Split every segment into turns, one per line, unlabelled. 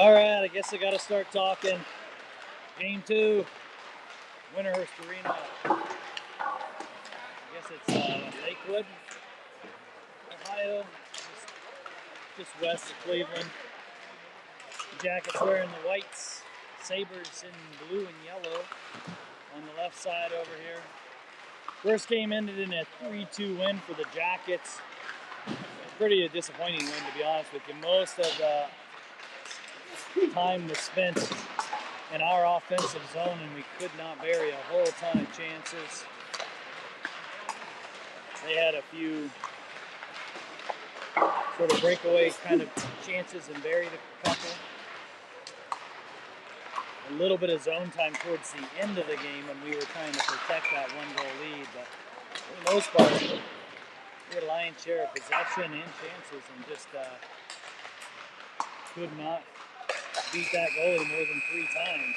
All right, I guess I got to start talking. Game 2, Winterhurst Arena. I guess it's Lakewood, Ohio, just west of Cleveland. The Jackets wearing the whites, Sabres in blue and yellow on the left side over here. First game ended in a 3-2 win for the Jackets. Pretty disappointing win, to be honest with you. Most of the time was spent in our offensive zone, and we could not bury a whole ton of chances. They had a few sort of breakaway kind of chances and buried a couple. A little bit of zone time towards the end of the game when we were trying to protect that 1-goal lead, but for the most part, we had a lion's share of possession and chances and just could not beat that goalie more than 3 times.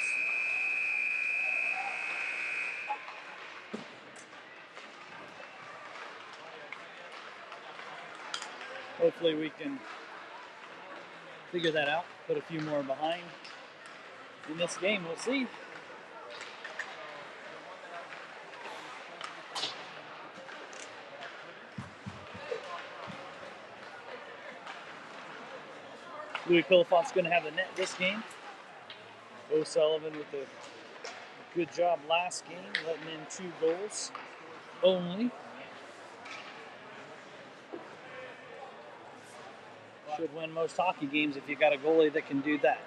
Hopefully we can figure that out, put a few more behind in this game. We'll see. Louis Pilifont's going to have the net this game. O'Sullivan with a good job last game, letting in 2 goals only. Should win most hockey games if you got a goalie that can do that.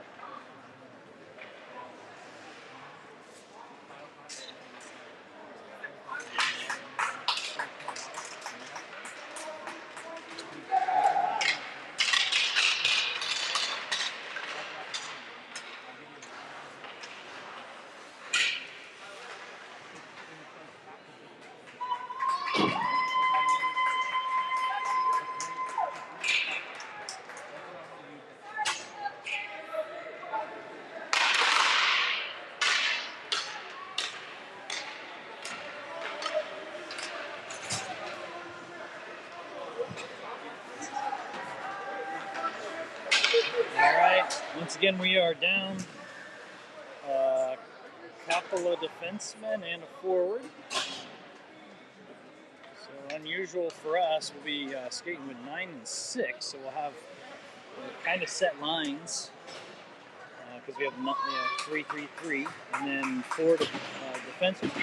Once again, we are down a couple of defensemen and a forward. So unusual for us. We'll be skating with 9 and 6, so we'll have kind of set lines because we have 3-3-3 and then 4 defensemen.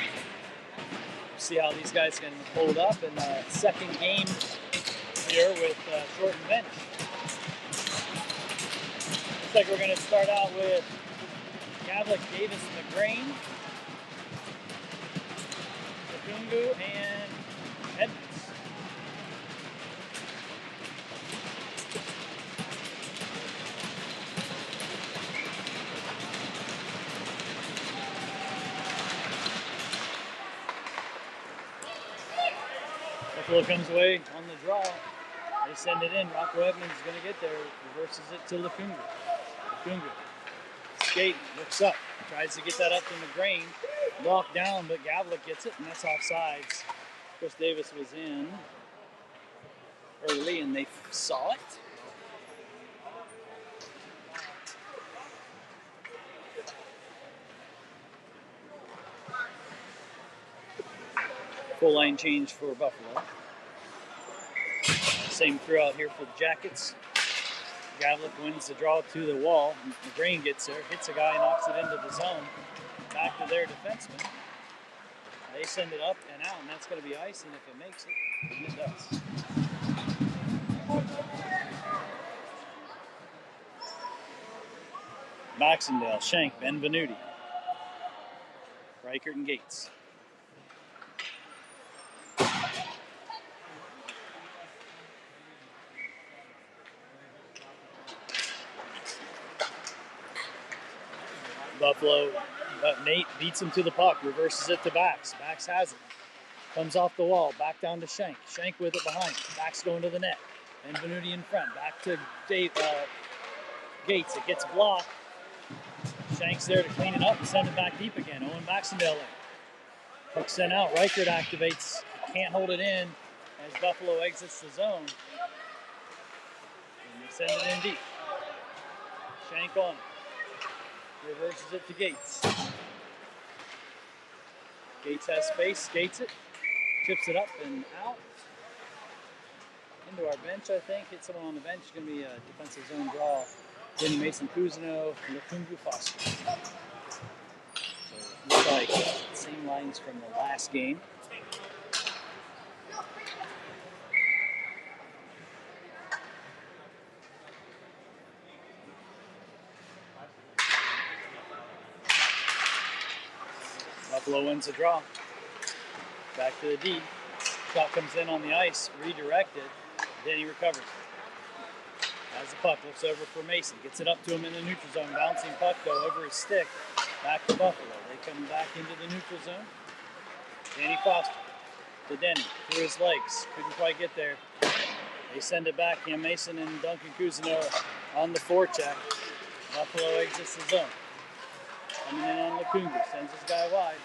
See how these guys can hold up in the second game here with shortened bench. Looks like we're going to start out with Gavlik, Davis, McGrain, Lukungu, and Edmonds. Buffalo comes away on the draw. They send it in. Rocco Edmonds is going to get there. Reverses it to Lukungu. Lukungu. Skate, looks up. Tries to get that up to McGrain. Walked down, but Gavlik gets it, and that's offsides. Chris Davis was in early, and they saw it. Full line change for Buffalo. Same throughout here for the Jackets. Gavlik wins the draw to the wall. McGrain gets there, hits a guy, knocks it into the zone. Back to their defenseman. They send it up and out, and that's going to be icing if it makes it. And it does. Baxendale, Shank, Benvenuti, Reichert, and Gates. Buffalo, Nate beats him to the puck, reverses it to Bax. Bax has it. Comes off the wall, back down to Shank. Shank with it behind. Bax going to the net. Benvenuti in front. Back to Gates. It gets blocked. Shank's there to clean it up and send it back deep again. Owen Baxendale in. Puck sent out. Reichert activates. Can't hold it in as Buffalo exits the zone. And they send it in deep. Shank on it. Reverses it to Gates. Gates has space, skates it, chips it up and out. Into our bench, I think. Hit someone on the bench. It's going to be a defensive zone draw. Denny, Mason, Cousineau, Lukungu, Foster. So looks like same lines from the last game. Buffalo wins the draw. Back to the D. Shot comes in on the ice, redirected. Denny recovers. Has the puck, looks over for Mason. Gets it up to him in the neutral zone. Bouncing puck, though, over his stick. Back to Buffalo. They come back into the neutral zone. Danny Foster to Denny. Through his legs. Couldn't quite get there. They send it back. Cam Mason and Duncan Cousineau on the forecheck. Buffalo exits the zone. Coming in on Lukungu. Sends this guy wide.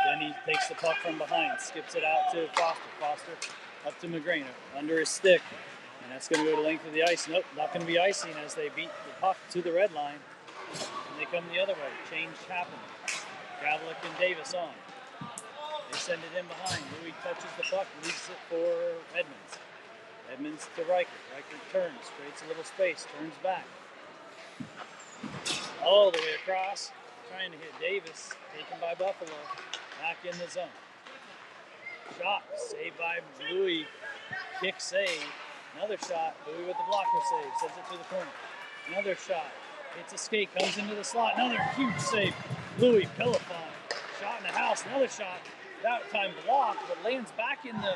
Denny takes the puck from behind, skips it out to Foster. Foster up to Magrano, under his stick. And that's going to go to the length of the ice. Nope, not going to be icing as they beat the puck to the red line. And they come the other way. Change happening. Gavlik and Davis on. They send it in behind. Louis touches the puck, leaves it for Edmonds. Edmonds to Riker. Riker turns, creates a little space, turns back. All the way across, trying to hit Davis, taken by Buffalo. Back in the zone. Shot, saved by Louis. Kick save. Another shot, Louis with the blocker save. Sends it to the corner. Another shot. Hits a skate, comes into the slot. Another huge save. Louis, Pillifon. Shot in the house, another shot. That time blocked, but lands back in the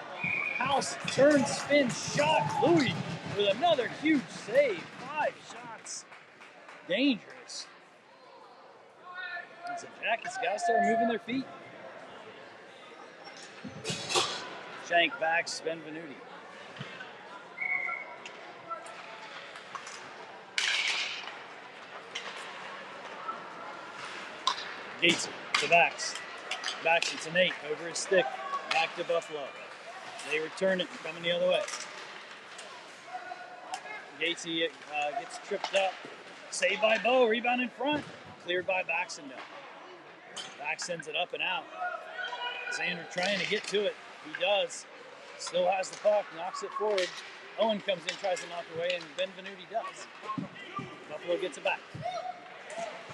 house. Turns, spins, shot. Louis with another huge save. 5 shots. Dangerous. The Jackets got to start moving their feet. Shank backs Benvenuti. Gates to backs. Backs it to Nate over his stick. Back to Buffalo. They return it, coming the other way. Gatesy gets tripped up. Saved by Bo. Rebound in front. Cleared by Baxendale. Back sends it up and out. Xander trying to get to it. He does. Still has the puck. Knocks it forward. Owen comes in, tries to knock it away, and Benvenuti does. Buffalo gets it back.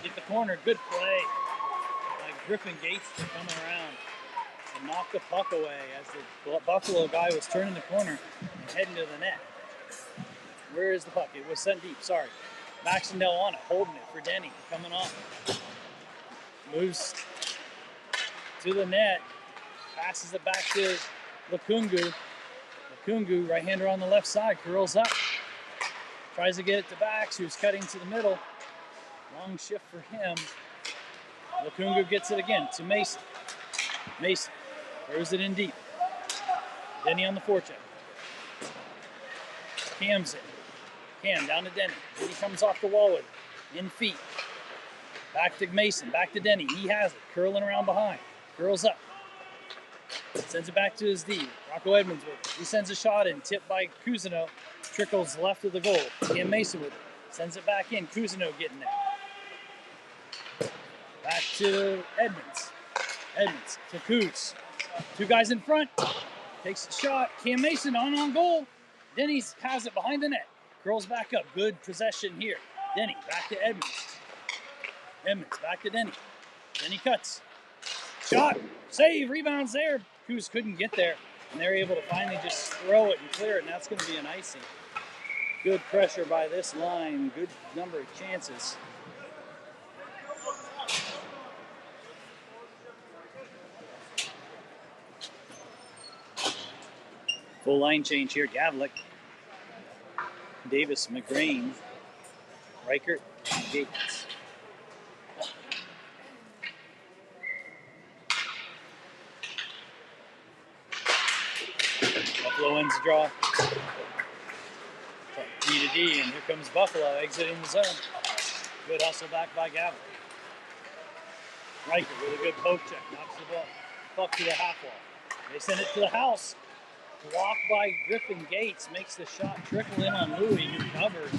Get the corner. Good play. Griffin Gates to coming around and knock the puck away as the Buffalo guy was turning the corner and heading to the net. Where is the puck? It was sent deep. Sorry. Baxendale on it, holding it for Denny. Coming on. Moves to the net. Passes it back to Lukungu. Lukungu, right-hander on the left side, curls up. Tries to get it to Bax, who's cutting to the middle. Long shift for him. Lukungu gets it again to Mason. Mason throws it in deep. Denny on the forecheck. Cam's in. Cam down to Denny. Denny comes off the wall with it. In feet. Back to Mason. Back to Denny. He has it. Curling around behind. Curls up. Sends it back to his D. Rocco Edmonds with it. He sends a shot in. Tipped by Cousineau. Trickles left of the goal. Cam Mason with it. Sends it back in. Cousineau getting there. Back to Edmonds. Edmonds to Coos. 2 guys in front. Takes the shot. Cam Mason on goal. Denny has it behind the net. Curls back up. Good possession here. Denny back to Edmonds. Edmonds back to Denny. Denny cuts. Shot. Save. Rebounds there. Coos couldn't get there. And they're able to finally just throw it and clear it. And that's going to be an icing. Good pressure by this line. Good number of chances. Full line change here. Gavlik, Davis, McGrain, Reichert, and Gates. Buffalo wins the draw. D to D, and here comes Buffalo exiting the zone. Good hustle back by Gavlik. Reichert with a good poke check. Knocks the ball puck to the half wall. They send it to the house. Blocked by Griffin Gates, makes the shot trickle in on Louie, who covers.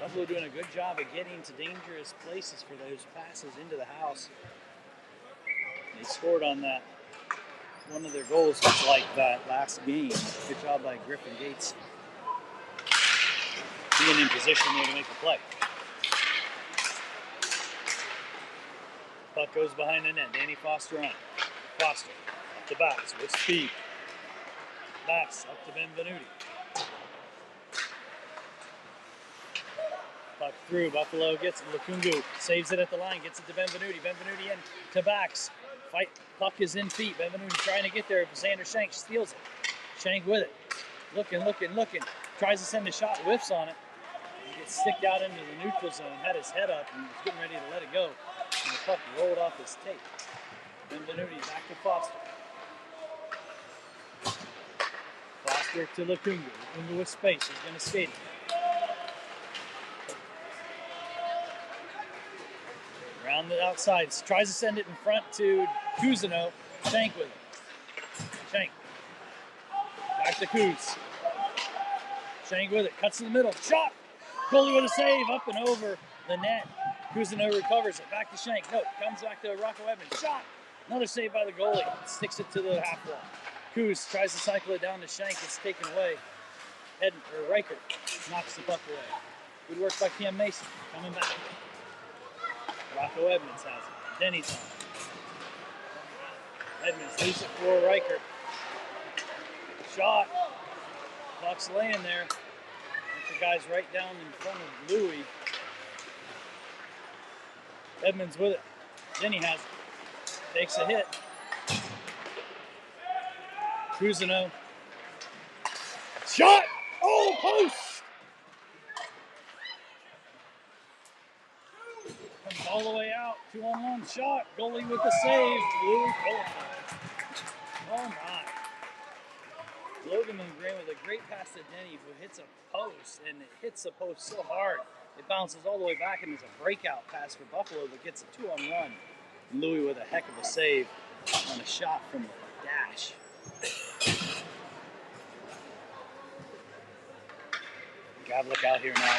Buffalo doing a good job of getting to dangerous places for those passes into the house. They scored on that. One of their goals was like that last game. Good job by Griffin Gates being in position there to make a play. Puck goes behind the net. Danny Foster on. Foster up to Bass with speed. Bass up to Benvenuti. Puck through. Buffalo gets it. Lukungu saves it at the line. Gets it to Benvenuti. Benvenuti in to Bax. Fight. Puck is in feet. Benvenuti trying to get there. Xander Shank steals it. Shank with it. Looking. Tries to send a shot. Whiffs on it. He gets sticked out into the neutral zone. Had his head up and was getting ready to let it go. And the puck rolled off his tape. Benvenuti back to Foster. Foster to Lukungu. Lukungu with space. He's going to skate it. Around the outside. Tries to send it in front to Cousineau. Shank with it. Shank. Back to Kuz. Shank with it. Cuts in the middle. Shot. Goalie with a save. Up and over the net. Cousineau recovers it. Back to Shank. No. Comes back to Rocco Edmonds. Shot. Another save by the goalie. Sticks it to the half wall. Kuz tries to cycle it down to Shank. It's taken away. Riker knocks the puck away. Good work by Cam Mason. Coming back. Rocco Edmonds has it. Denny's on it. Edmonds leaves it for Riker. Shot. Puck's laying there. The guy's right down in front of Louie. Edmonds with it. Denny has it. Takes a hit. Cousineau. Shot! Oh, post! Comes all the way out. 2-on-1 shot. Goalie with the save. Louie qualifies. Oh my. Logan Green with a great pass to Denny, who hits a post, and it hits the post so hard it bounces all the way back and is a breakout pass for Buffalo that gets a 2-on-1. And Louie with a heck of a save on a shot from the dash. Gavlik out here now.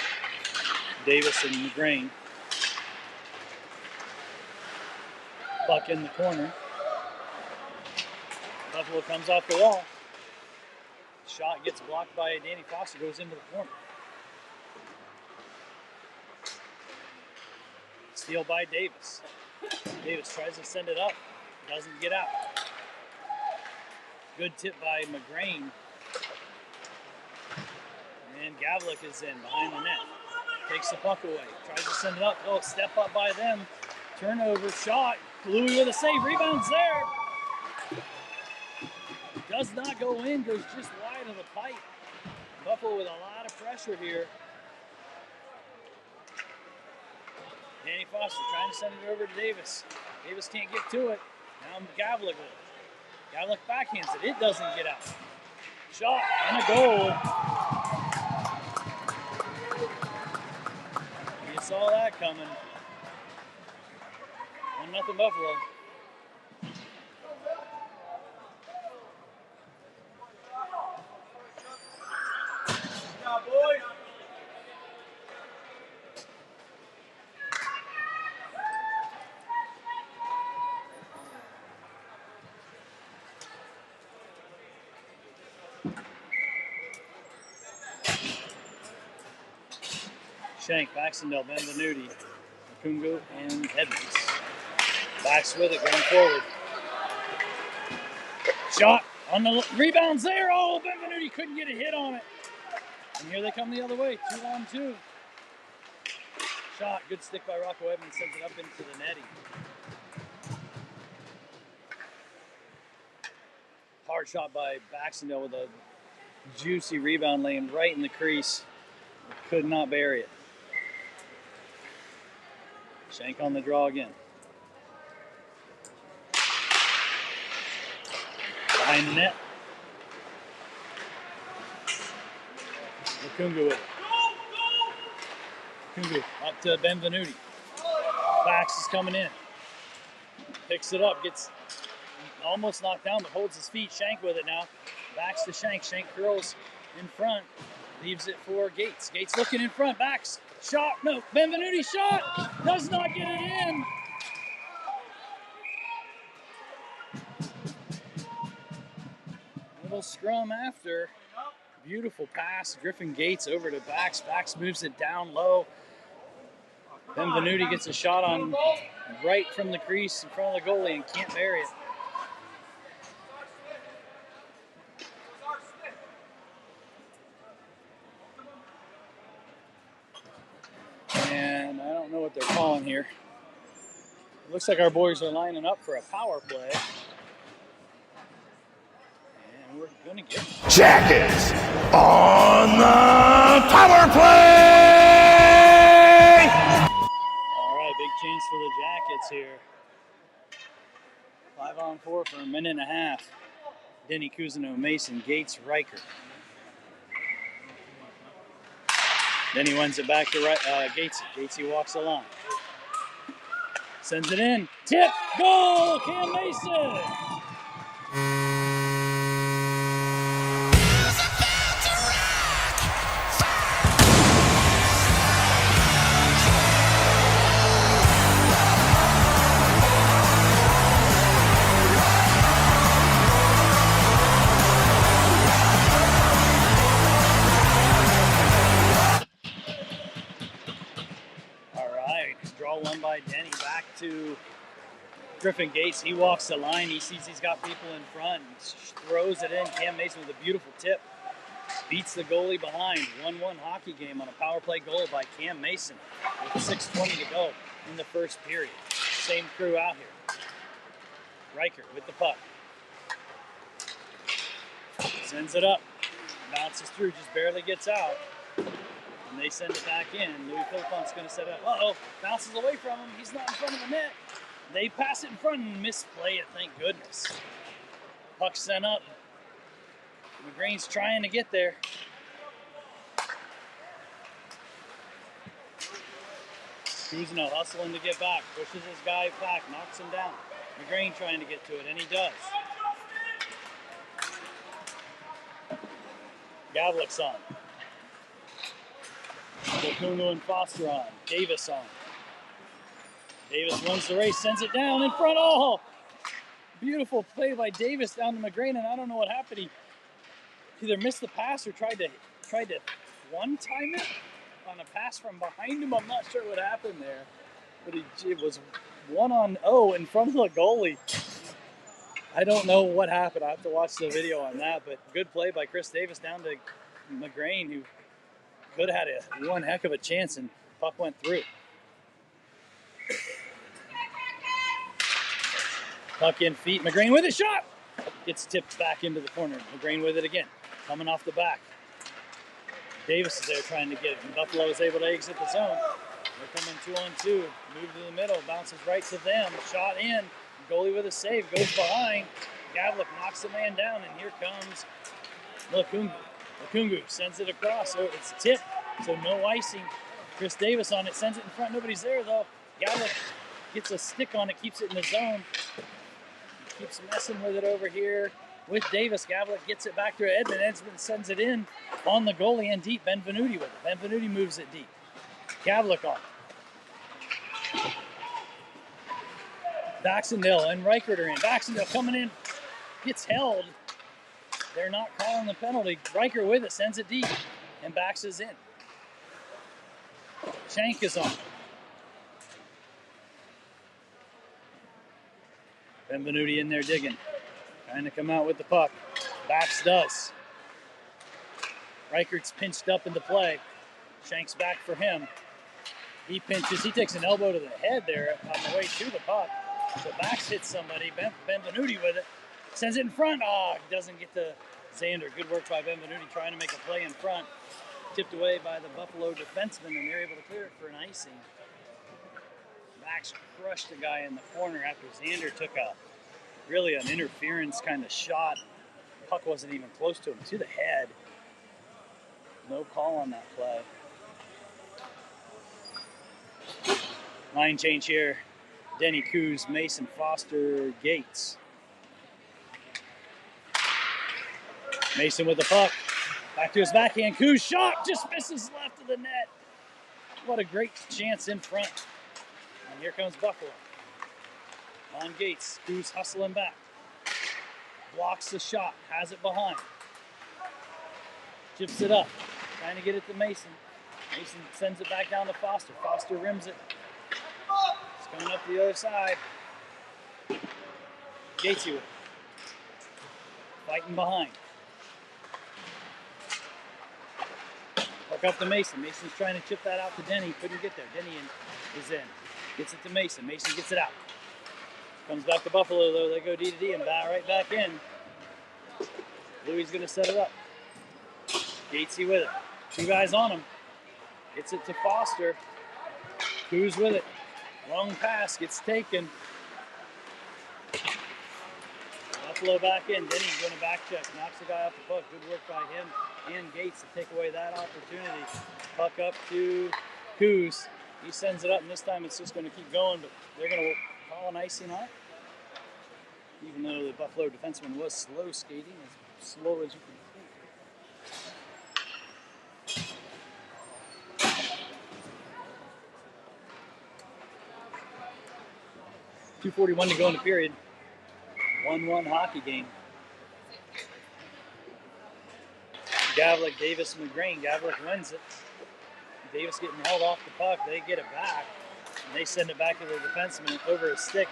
Davis and McGrain. Puck in the corner. Buffalo comes off the wall. Shot gets blocked by Danny Foster, goes into the corner. Steal by Davis. Davis tries to send it up, doesn't get out. Good tip by McGrain. And Gavlik is in behind the net. Takes the puck away, tries to send it up. Oh, step up by them. Turnover, shot. Louie with a save, rebounds there. Does not go in, goes just wide of the pipe. Buffalo with a lot of pressure here. Danny Foster trying to send it over to Davis. Davis can't get to it. Now Gavlik with it. Gavlik backhands it. It doesn't get out. Shot and a goal. You saw that coming. 1-0 Buffalo. Boys. Shank, Baxendale, Benvenuti, Lukungu, and Edmonds. Bax with it going forward. Shot on the rebounds there. Oh, Benvenuti couldn't get a hit on it. And here they come the other way, 2-on-2. Shot, good stick by Rocco Edmonds, sends it up into the netting. Hard shot by Baxendale with a juicy rebound laying right in the crease. Could not bury it. Shank on the draw again. Behind the net. Lukungu with it. Lukungu up to Benvenuti. Bax is coming in. Picks it up, gets almost knocked down, but holds his feet. Shank with it now. Backs to Shank. Shank curls in front. Leaves it for Gates. Gates looking in front. Backs. Shot. No. Benvenuti shot. Does not get it in. Little scrum after. Beautiful pass. Griffin Gates over to Bax. Bax moves it down low. Benvenuti gets a shot on right from the crease in front of the goalie and can't bury it. And I don't know what they're calling here. It looks like our boys are lining up for a power play. And we're going to get
Jackets on the power play!
All right, big chance for the Jackets here. 5-on-4 for a minute and a half. Denny Cousineau, Mason, Gates, Riker. Then he wins it back to Gatesy. Gatesy walks the line. Sends it in. Tip. Goal! Cam Mason! Draw one by Denny, back to Griffin Gates. He walks the line. He sees he's got people in front. Throws it in. Cam Mason with a beautiful tip. Beats the goalie behind. 1-1 hockey game on a power play goal by Cam Mason with 6:20 to go in the first period. Same crew out here. Riker with the puck. Sends it up. Bounces through, just barely gets out. And they send it back in. Louis Philippont's going to set up. Bounces away from him. He's not in front of the net. They pass it in front and misplay it, thank goodness. Puck sent up. McGrain's trying to get there. Cousineau hustling to get back. Pushes his guy back, knocks him down. McGrain trying to get to it, and he does. Gavlik's on. Kungu and Foster on. Davis on. Davis runs the race, sends it down in front. Oh, beautiful play by Davis down to McGrain, and I don't know what happened. He either missed the pass or tried to one-time it on a pass from behind him. I'm not sure what happened there, but it was 1-on-0 in front of the goalie. I don't know what happened. I have to watch the video on that, but good play by Chris Davis down to McGrain, who could have had one heck of a chance, and puck went through. Puck in feet. McGrain with a shot. Gets tipped back into the corner. McGrain with it again. Coming off the back. Davis is there trying to get it. And Buffalo is able to exit the zone. They're coming 2-on-2. Move to the middle. Bounces right to them. Shot in. Goalie with a save. Goes behind. Gavlik knocks the man down. And here comes Lakungu. Lakungu sends it across. So it's tipped. So no icing. Chris Davis on it. Sends it in front. Nobody's there though. Gavlik gets a stick on it. Keeps it in the zone. Keeps messing with it over here with Davis. Gavlik gets it back to Edmund. Edmund sends it in on the goalie and deep. Benvenuti with it. Benvenuti moves it deep. Gavlik on. Baxendale and Reichert are in. Baxendale coming in. Gets held. They're not calling the penalty. Riker with it. Sends it deep. And Bax is in. Shank is on. Benvenuti in there digging. Trying to come out with the puck. Bax does. Reichert's pinched up into play. Shank's back for him. He pinches. He takes an elbow to the head there on the way to the puck. So Bax hits somebody. Benvenuti with it. Sends it in front. Doesn't get to Xander. Good work by Benvenuti trying to make a play in front. Tipped away by the Buffalo defenseman, and they're able to clear it for an icing. Bax crushed the guy in the corner after Xander took really an interference kind of shot. Puck wasn't even close to him, to the head. No call on that play. Line change here. Denny, Coos, Mason, Foster, Gates. Mason with the puck. Back to his backhand. Coos shot. Just misses left of the net. What a great chance in front. And here comes Buffalo. On Gates. Coos hustling back. Blocks the shot. Has it behind. Chips it up. Trying to get it to Mason. Mason sends it back down to Foster. Foster rims it. It's coming up the other side. Gatesy with it. Fighting behind. Hook up to Mason. Mason's trying to chip that out to Denny. Couldn't get there. Denny is in. Gets it to Mason. Mason gets it out. Comes back to Buffalo, though. They go D to D and right back in. Louis is going to set it up. Gatesy with it. Two guys on him. Gets it to Foster. Coos with it. Long pass. Gets taken. Buffalo back in. Denny's going to back check. Knocks the guy off the puck. Good work by him and Gates to take away that opportunity. Puck up to Coos. He sends it up, and this time it's just going to keep going, but they're going to call an icing on it. Even though the Buffalo defenseman was slow skating, as slow as you can think. 2:41 to go in the period. 1-1 hockey game. Gavlik, Davis, McGrain. Gavlik wins it. Davis getting held off the puck. They get it back. And they send it back to the defenseman over his stick.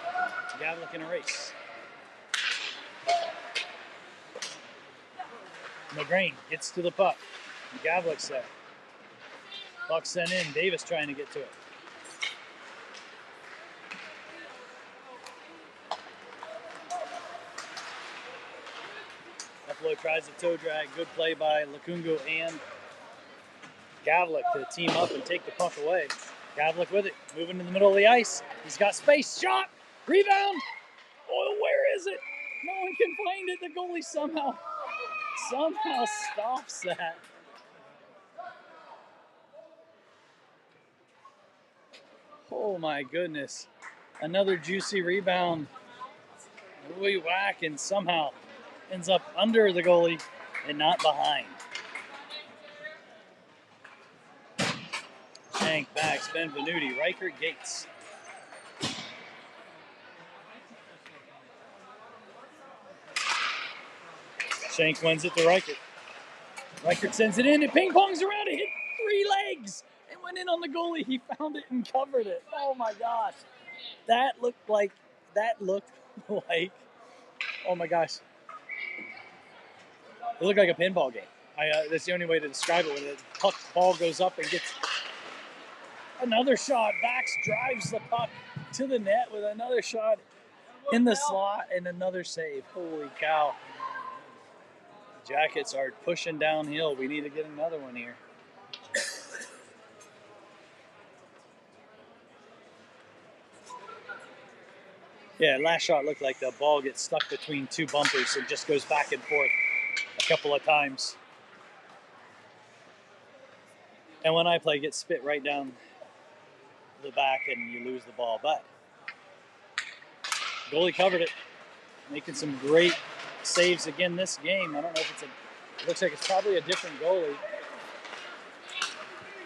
Gavlik in a race. McGrain gets to the puck. Gavlik set. Puck sent in. Davis trying to get to it. Buffalo tries a toe drag. Good play by Lukungu and Gavlik to team up and take the puck away. Gavlik with it. Moving to the middle of the ice. He's got space. Shot. Rebound. Oh, where is it? No one can find it. The goalie somehow stops that. Oh my goodness. Another juicy rebound. Really whack and somehow ends up under the goalie and not behind. Shank, backs, Benvenuti, Reichert, Gates. Shank wins it to Reichert. Reichert sends it in. It ping-pongs around. It hit 3 legs. It went in on the goalie. He found it and covered it. Oh my gosh. That looked like, oh my gosh. It looked like a pinball game. That's the only way to describe it. When the puck ball goes up and gets another shot. Bax drives the puck to the net with another shot in the slot and another save. Holy cow. Jackets are pushing downhill. We need to get another one here. Yeah, last shot looked like the ball gets stuck between 2 bumpers and just goes back and forth a couple of times. And when I play, it gets spit right down the back and you lose the ball. But goalie covered it, making some great saves again this game. I don't know if it looks like it's probably a different goalie.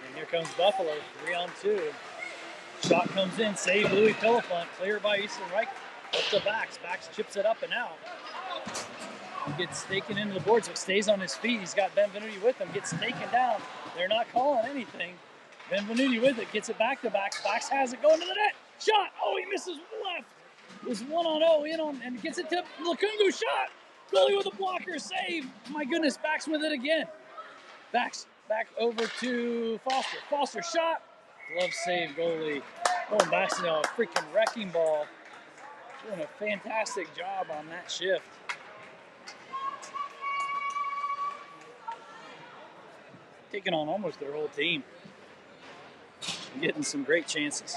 And here comes Buffalo, 3-on-2. Shot comes in, save Louis Pillefant, clear by Easton Reich. Up to Bax. Bax chips it up and out. He gets taken into the boards, but stays on his feet. He's got Benvenuti with him, gets taken down. They're not calling anything. Benvenuti with it, gets it back to Bax. Bax has it going to the net. Shot! Oh, he misses left. It was 1-on-0 in on, and gets it to Lukungu. Shot! Goalie with a blocker, save. My goodness, Bax with it again. Bax back over to Foster. Foster shot. Glove save, goalie. Oh, Bax, a freaking wrecking ball. Doing a fantastic job on that shift. Taking on almost their whole team. Getting some great chances.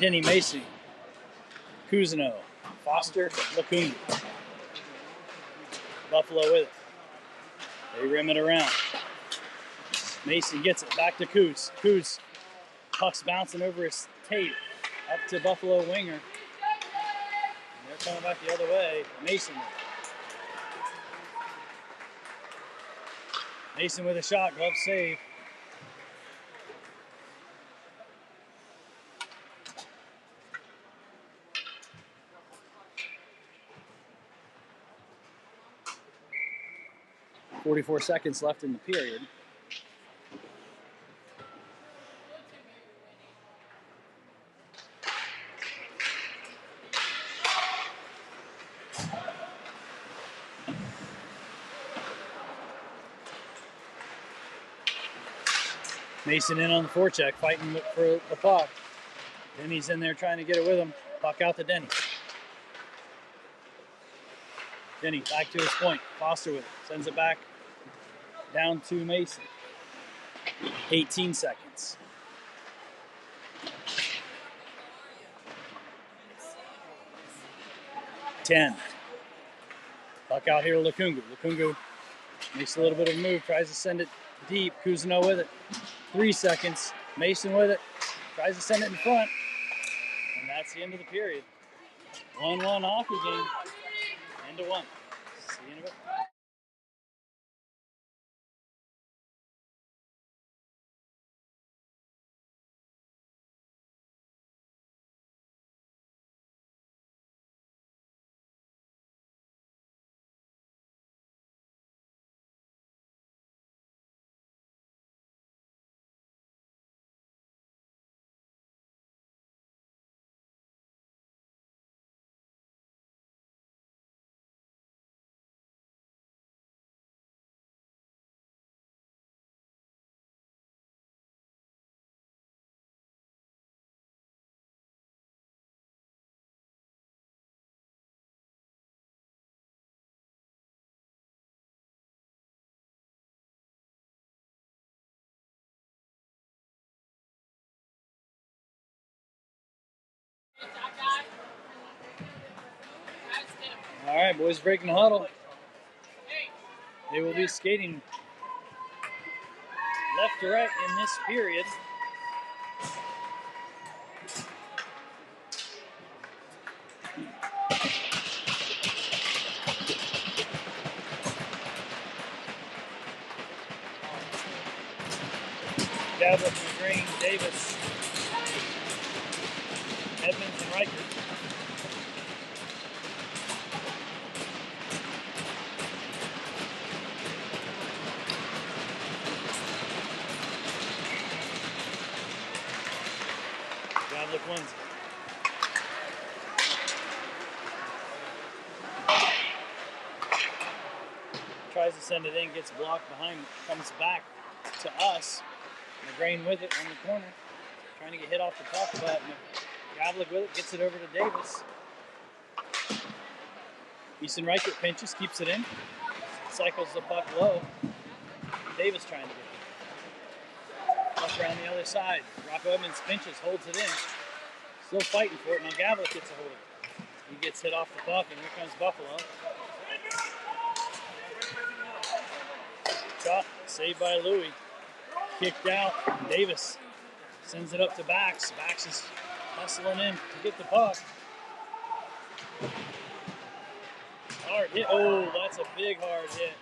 Denny, Mason, Cousineau, Foster, Lukungu. Buffalo with it. They rim it around. Mason gets it back to Coos. Coos, puck's bouncing over his Tate up to Buffalo winger. And they're coming back the other way. Mason. Mason with a shot, glove save. .44 seconds left in the period. Mason in on the forecheck, fighting for the puck. Denny's in there trying to get it with him. Puck out to Denny. Denny back to his point. Foster with it. Sends it back down to Mason. 18 seconds. Ten. Puck out here to Lukungu. Lukungu makes a little bit of a move, tries to send it deep. Cousineau with it. 3 seconds. Mason with it. Tries to send it in front. And that's the end of the period. 1-1 hockey game. End to 1. See you in a bit. All right, boys breaking the huddle. They will be skating left to right in this period. Gavlik, McGreen, Davis, Edmonds, and Riker. Gavlik wins it. Tries to send it in, gets blocked behind, comes back to us. McGrane with it on the corner, trying to get hit off the puck, but Gavlik with it, gets it over to Davis. Easton Reichert pinches, keeps it in, cycles the puck low. Davis trying to get it. Puck around the other side. Rocco Edmonds pinches, holds it in. Still fighting for it. Now Gavlik gets a hold of it. He gets hit off the puck, and here comes Buffalo. Shot, saved by Louie. Kicked out. Davis sends it up to Bax. Bax is hustling in to get the puck. Hard hit. Oh, that's a big hard hit.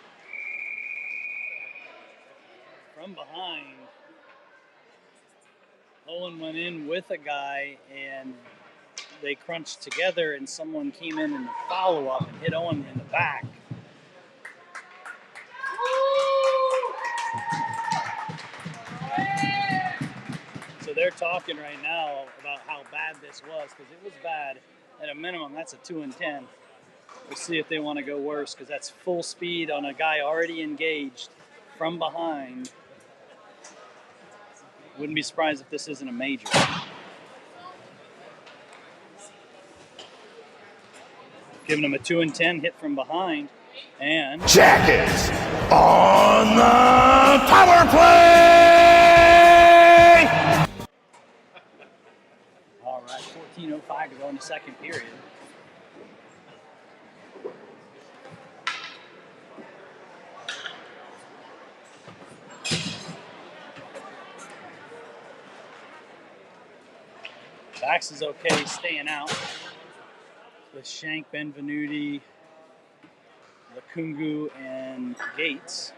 From behind. Owen went in with a guy, and they crunched together, and someone came in the follow-up and hit Owen in the back. So they're talking right now about how bad this was, because it was bad. At a minimum, that's a 2 and 10. We'll see if they want to go worse, because that's full speed on a guy already engaged from behind. Wouldn't be surprised if this isn't a major. Giving him a 2 and 10 hit from behind, and
Jackets on the power play!
all right, 14:05 to go in the second period. Bax is okay staying out with Shank, Benvenuti, Lukungu, and Gates.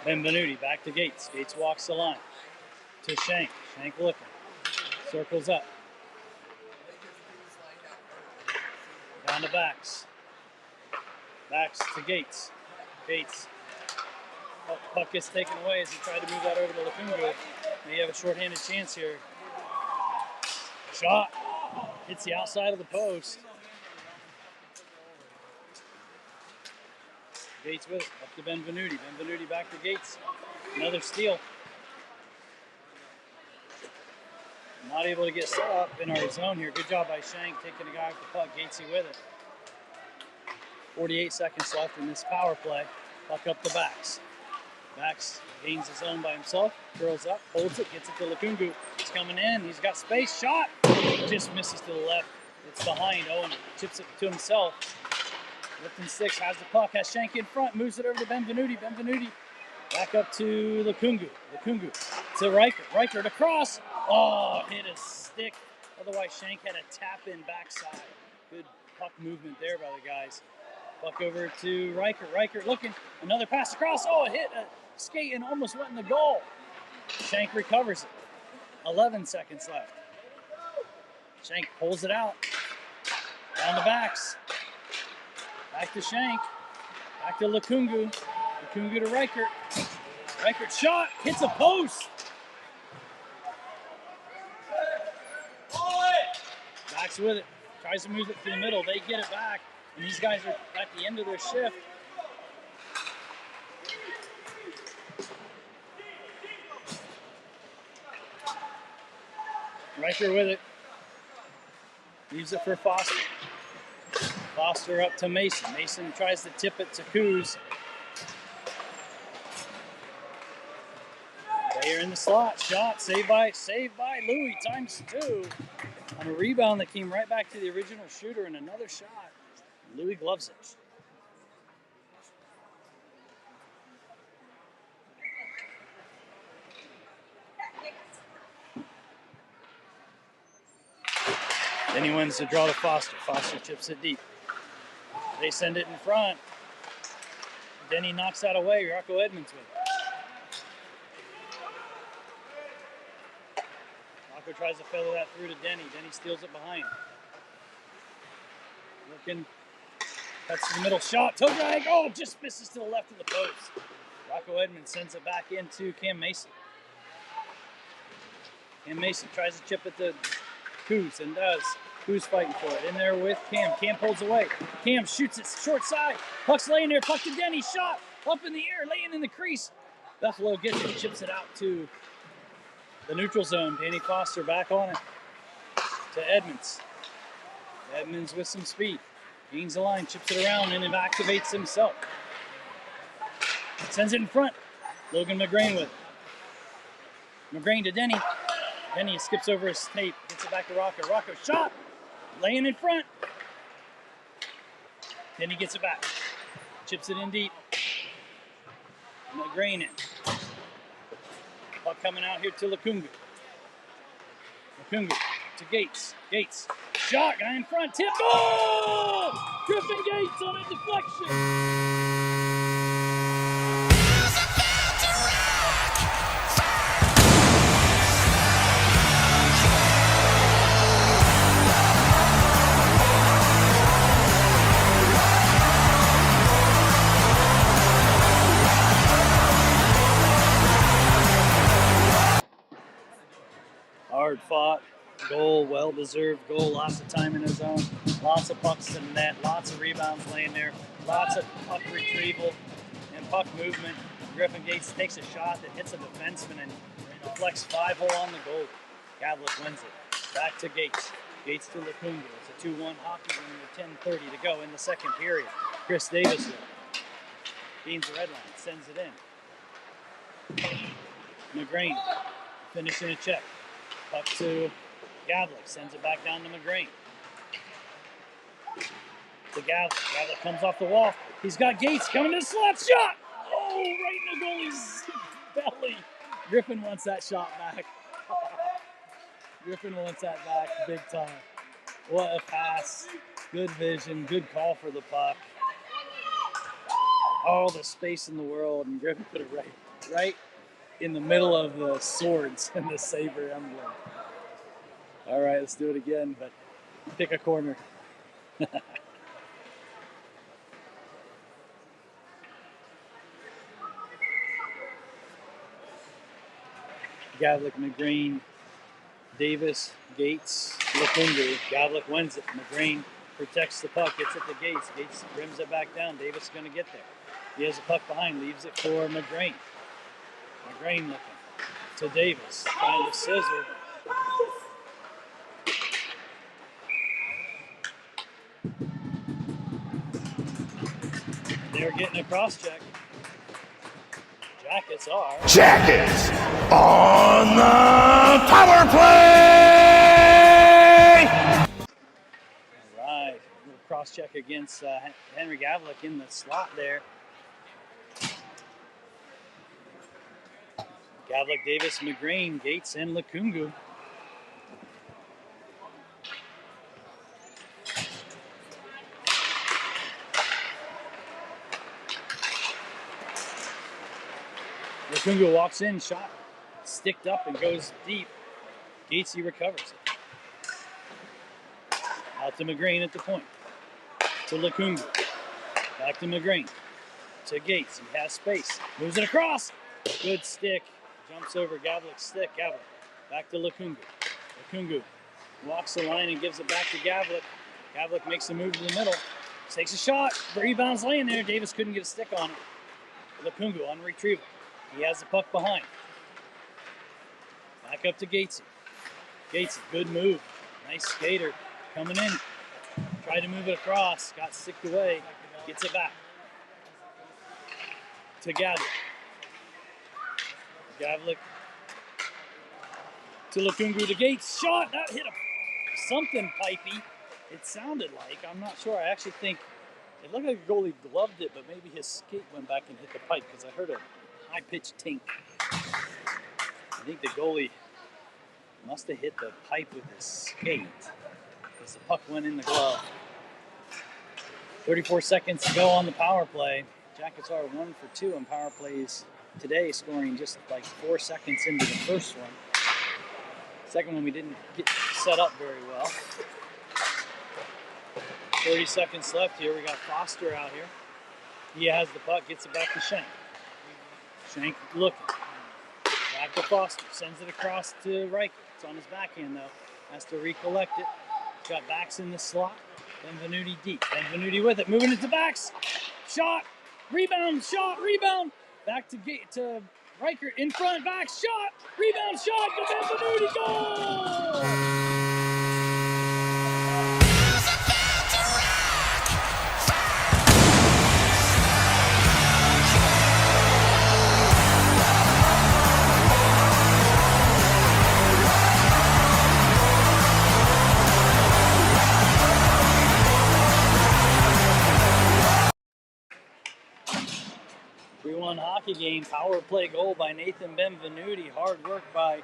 Benvenuti back to Gates. Gates walks the line to Shank. Shank looking. Circles up. Down to Bax. Bax to Gates. Gates. Oh, puck gets taken away as he tried to move that over to Lukungu. May have a shorthanded chance here. Shot. Hits the outside of the post. Gates with it. Up to Benvenuti. Benvenuti back to Gates. Another steal. Not able to get set up in our zone here. Good job by Shank taking the guy with the puck. Gatesy with it. 48 seconds left in this power play. Puck up to Bax. Bax gains his zone by himself. Curls up, holds it, gets it to Lukungu. He's coming in. He's got space. Shot. Just misses to the left. It's behind. Owen chips it to himself. Lifting six, has the puck, has Shank in front, moves it over to Benvenuti. Benvenuti back up to Lukungu. Lukungu to Reichert. Reichert across. Oh, hit a stick. Otherwise, Shank had a tap-in backside. Good puck movement there by the guys. Puck over to Reichert. Reichert looking. Another pass across. Oh, it hit a skate and almost went in the goal. Shank recovers it. 11 seconds left. Shank pulls it out. Down the Bax. Back to Shank. Back to Lukungu. Lukungu to Reichert. Reichert shot. Hits a post. Bax with it. Tries to move it to the middle. They get it back. And these guys are at the end of their shift. Reichert with it. Leaves it for Foster. Foster up to Mason. Mason tries to tip it to Coos. They are in the slot. Shot. Saved by Louis ×2. On a rebound that came right back to the original shooter and another shot. Louis gloves it. Then he wins the draw to Foster. Foster chips it deep. They send it in front. Denny knocks that away. Rocco Edmonds with it. Rocco tries to feather that through to Denny. Denny steals it behind. Looking. Cuts to the middle. Shot. Toe drag. Oh, just misses to the left of the post. Rocco Edmonds sends it back into Cam Mason. Cam Mason tries to chip it to Coos and does. Coos fighting for it. In there with Cam. Cam pulls away. Cam shoots it short side. Puck's laying there. Puck to Denny. Shot. Up in the air. Laying in the crease. Buffalo gets it. Chips it out to the neutral zone. Danny Foster back on it. To Edmonds. Edmonds with some speed. Gains the line. Chips it around and it activates himself. Sends it in front. Logan McGrain with it. McGrain to Denny. Denny skips over his tape. Gets it back to Rocco. Rocco shot. Laying in front. Denny gets it back. Chips it in deep. McGrain in. Puck coming out here to Lukungu. Lukungu to Gates. Gates. Shot. Guy in front. Tip. Oh! Griffin Gates on a deflection. Hard fought goal, well-deserved goal, lots of time in his zone, lots of pucks in the net, lots of rebounds laying there, lots of puck retrieval and puck movement. Griffin Gates takes a shot that hits a defenseman and deflects 5-hole on the goal. Gavlik wins it. Back to Gates. Gates to Lukungu. It's a 2-1 hockey game with 10:30 to go in the second period. Chris Davis gains the red line, sends it in. McGrain finishing a check. Puck to Gavlik, sends it back down to McGrain. To Gavlik. Gavlik comes off the wall. He's got Gates coming to the slot shot. Oh, right in the goalie's belly. Griffin wants that shot back. Griffin wants that back big time. What a pass. Good vision. Good call for the puck. All the space in the world, and Griffin put it right in the middle of the swords and the saber emblem. All right, let's do it again, but pick a corner. Gavlik, McGrain, Davis, Gates, Lukungu. Gavlik wins it. McGrain protects the puck, gets it to Gates. Gates rims it back down. Davis is going to get there. He has a puck behind, leaves it for McGrain. McGrain looking to Davis, trying to scissor. They're getting a cross check. Jackets are.
Jackets on the power play!
All right, a little cross check against Henry Gavlik in the slot there. Gavlik, Davis, McGrain, Gates, and Lukungu. Lukungu walks in, shot sticked up and goes deep. Gatesy recovers it. Out to McGrain at the point. To Lukungu. Back to McGrain. To Gates. He has space. Moves it across. Good stick. Jumps over Gavlik's stick. Gavlik. Back to Lukungu. Lukungu walks the line and gives it back to Gavlik. Gavlik makes a move to the middle. Takes a shot. The rebound's laying there. Davis couldn't get a stick on it. Lukungu on retrieval. He has the puck behind. Back up to Gatesy. Gatesy, good move. Nice skater. Coming in. Tried to move it across. Got sticked away. Gets it back. To Gavlik. Gavlik. To Lukungu to Gates. Shot! That hit something pipey. It sounded like. I'm not sure. I actually think it looked like the goalie gloved it, but maybe his skate went back and hit the pipe because I heard a high-pitched tink. I think the goalie must have hit the pipe with his skate because the puck went in the glove. 34 seconds to go on the power play. Jackets are 1 for 2 on power plays today, scoring just like 4 seconds into the first one. Second one we didn't get set up very well. 30 seconds left here. We got Foster out here. He has the puck, gets it back to Shank. Shank looking. Back to Foster. Sends it across to Riker. It's on his backhand though. Has to recollect it. Got backs in the slot. Benvenuti deep. Benvenuti with it. Moving it to backs. Shot. Rebound. Shot. Rebound. Back to Riker. In front. Back. Shot. Rebound. Shot. To Benvenuti. Goal! Hockey game, power play goal by Nathan Benvenuti. Hard work by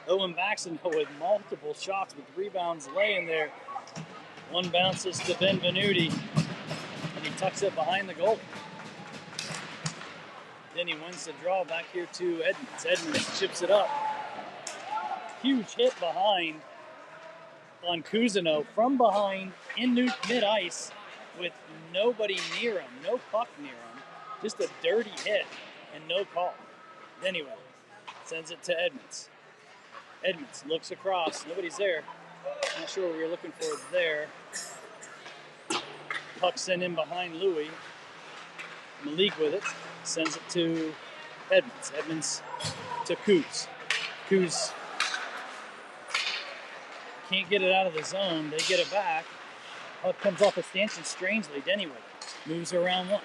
Owen Baxendale with multiple shots with rebounds laying there. One bounces to Benvenuti, and he tucks it behind the goal. Then he wins the draw back here to Edmonds. Edmonds chips it up. Huge hit behind on Cousineau from behind in mid-ice with nobody near him, no puck near him. Just a dirty hit and no call. Anyway, sends it to Edmonds. Edmonds looks across. Nobody's there. Not sure what we were looking for there. Puck sent in behind Louis. Malik with it. Sends it to Edmonds. Edmonds to Coos. Coos can't get it out of the zone. They get it back. Puck comes off a stanchion strangely. Denny with it. Moves around one.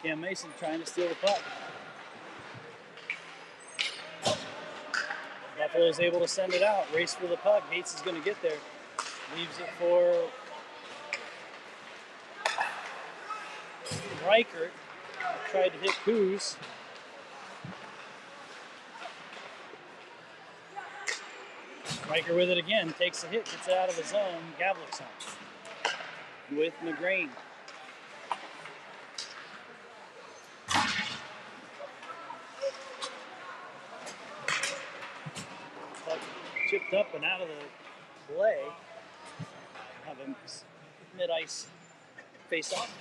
Cam Mason trying to steal the puck. Buffalo is able to send it out. Race for the puck. Gates is going to get there. Leaves it for Reichert. Tried to hit Coos. Reichert with it again. Takes a hit. Gets it out of the zone. Gavlik's on. With McGrain. Puck chipped up and out of the play. Have a mid-ice face-off.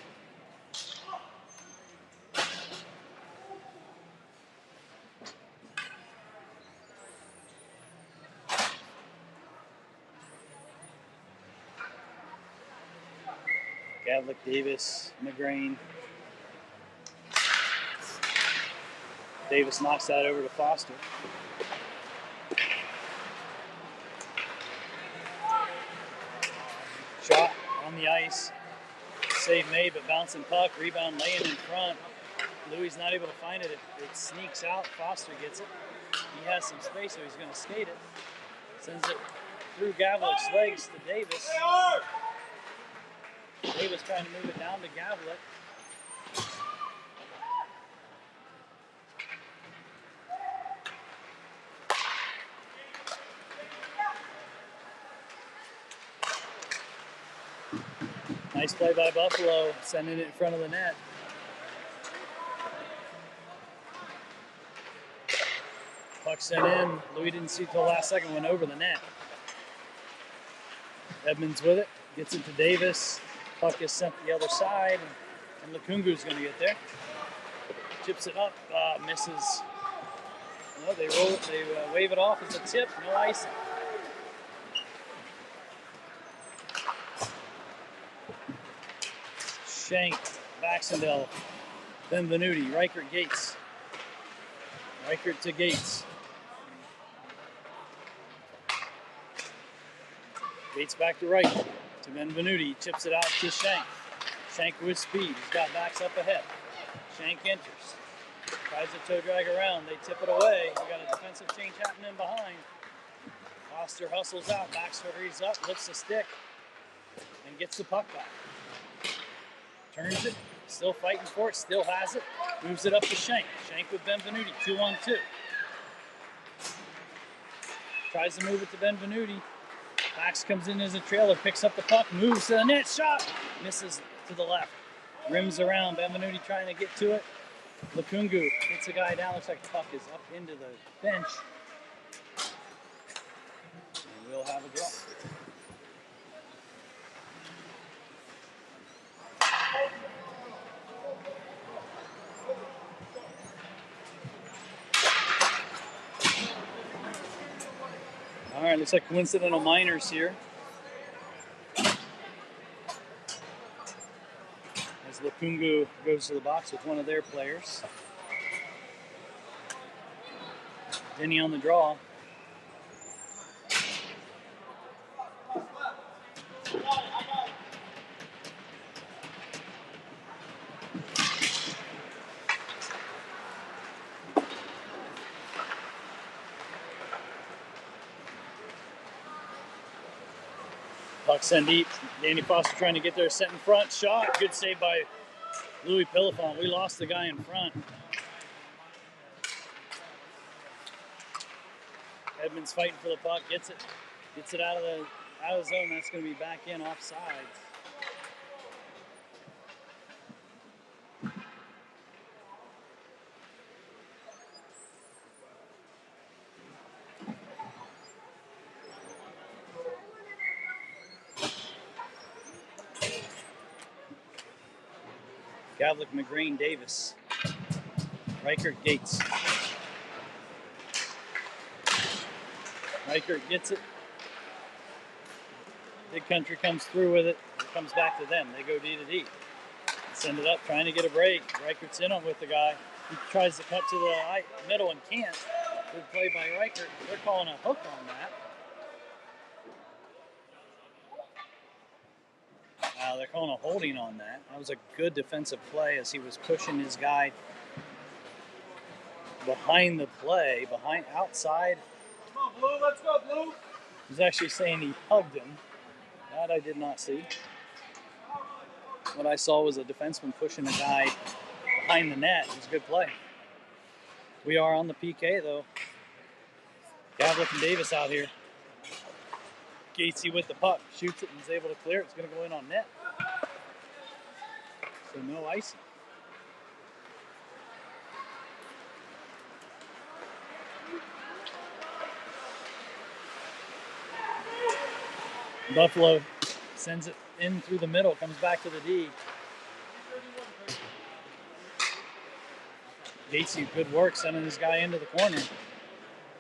Gavlik, Davis, McGrain. Davis knocks that over to Foster. Shot on the ice. Save made, but bouncing puck. Rebound laying in front. Louis not able to find it. It sneaks out. Foster gets it. He has some space, so he's going to skate it. Sends it through Gavlik's legs to Davis. Davis trying to move it down to Gavlik. Nice play by Buffalo, sending it in front of the net. Puck sent in. Louis didn't see it till the last second, went over the net. Edmonds with it, gets it to Davis. Puck is sent to the other side, and Lukungu's going to get there. Chips it up, misses. No, they roll it, they wave it off as a tip, no icing. Shank, Baxendale, Benvenuti, Reichert, Gates. Reichert to Gates. Gates back to Reichert, to Benvenuti, chips it out to Shank. Shank with speed, he's got backs up ahead. Shank enters, tries to toe drag around, they tip it away. We got a defensive change happening behind. Foster hustles out, backs hurries up, lifts the stick, and gets the puck back. Turns it, still fighting for it, still has it, moves it up to Shank. Shank with Benvenuti, 2-on-2. Tries to move it to Benvenuti. Bax comes in as a trailer, picks up the puck, moves to the net, shot, misses to the left. Rims around, Benvenuti trying to get to it. Lukungu hits a guy down, looks like the puck is up into the bench. And we'll have a draw. All right, looks like coincidental minors here. As Lukungu goes to the box with one of their players. Denny on the draw. Puck sent deep. Danny Foster trying to get there, set in front. Shot. Good save by Louis Pillefant. We lost the guy in front. Edmonds fighting for the puck. Gets it out of the zone. That's going to be back in offsides. Gavlik, McGrain, Davis. Reichert, Gates. Reichert gets it. Big Country comes through with it. It comes back to them. They go D to D. Send it up, trying to get a break. Reichert's in on with the guy. He tries to cut to the middle and can't. Good play by Reichert. They're calling a hook on that. they're calling a holding on that. That was a good defensive play as he was pushing his guy behind the play, outside.
Come on, Blue, let's go, Blue.
He was actually saying he hugged him. That I did not see. What I saw was a defenseman pushing a guy behind the net. It was a good play. We are on the PK, though. Gavlik and Davis out here. Gatesy with the puck. Shoots it and is able to clear it. It's going to go in on net. So no icing. Buffalo sends it in through the middle. Comes back to the D. Gatesy, good work sending this guy into the corner.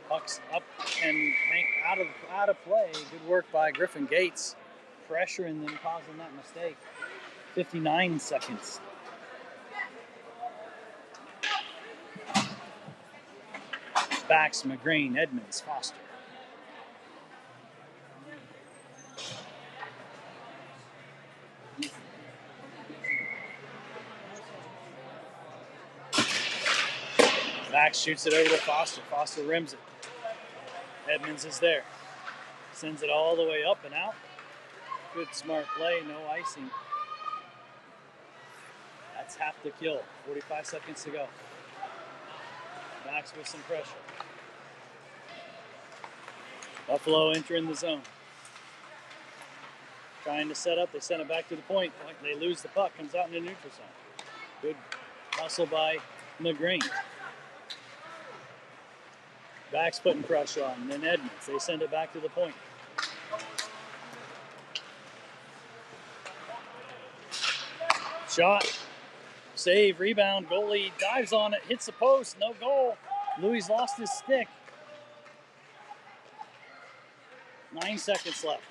Puck's up and out of play. Good work by Griffin Gates, pressuring them, causing that mistake. 59 seconds. Backs, McGrane, Edmonds, Foster. Bax shoots it over to Foster. Foster rims it. Edmonds is there. Sends it all the way up and out. Good smart play, no icing. That's half the kill. 45 seconds to go. Bax with some pressure. Buffalo entering the zone. Trying to set up. They send it back to the point. They lose the puck. Comes out in the neutral zone. Good hustle by McGrane. Back's putting pressure on, then Edmonds. They send it back to the point. Shot, save, rebound, goalie dives on it, hits the post, no goal. Louis lost his stick. 9 seconds left.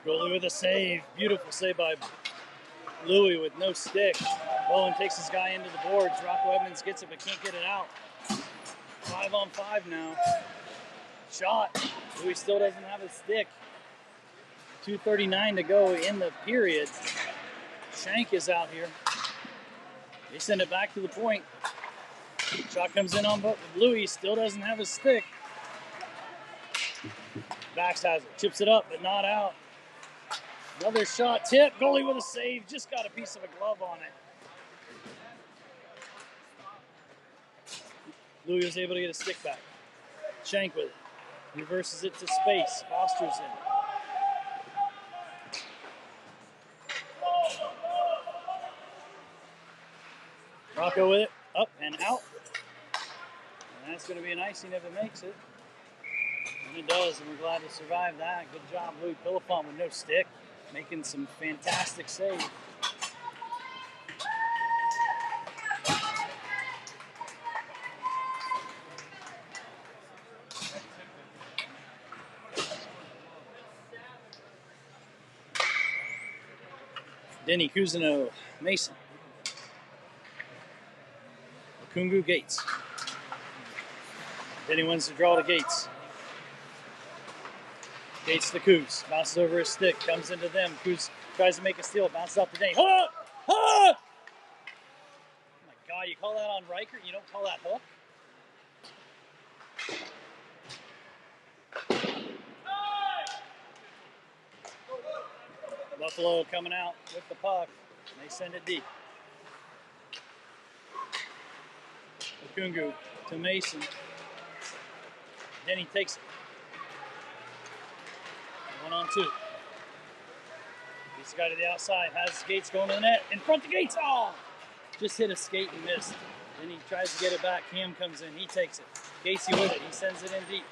Goalie with a save, beautiful save by Louis with no stick. Bowen takes his guy into the boards. Rocco Edmonds gets it but can't get it out. 5-on-5 now. Shot. Louis still doesn't have his stick. 2:39 to go in the period. Shank is out here. They send it back to the point. Shot comes in on Louis. Still doesn't have his stick. Bax has it. Chips it up, but not out. Another shot. Tip. Goalie with a save. Just got a piece of a glove on it. Louis was able to get a stick back. Shank with it. Reverses it to space. Foster's in. Rocco with it. Up and out. And that's going to be an icing if it makes it. And it does, and we're glad to survive that. Good job, Louis Pillafont with no stick. Making some fantastic saves. Denny, Cousineau, Mason. Kungu, Gates. Denny wins the draw to Gates. Gates to Coos. Bounces over his stick. Comes into them. Coos tries to make a steal. Bounces out to Denny. Hook! Hook! Oh my God, you call that on Riker? You don't call that hook? Buffalo coming out with the puck. They send it deep. Kungu to Mason. Denny takes it. 1-on-2. He's got to the outside. Has Gates going to the net. In front of Gates. Oh! Just hit a skate and missed. Then he tries to get it back. Cam comes in. He takes it. Gatesy with it. He sends it in deep.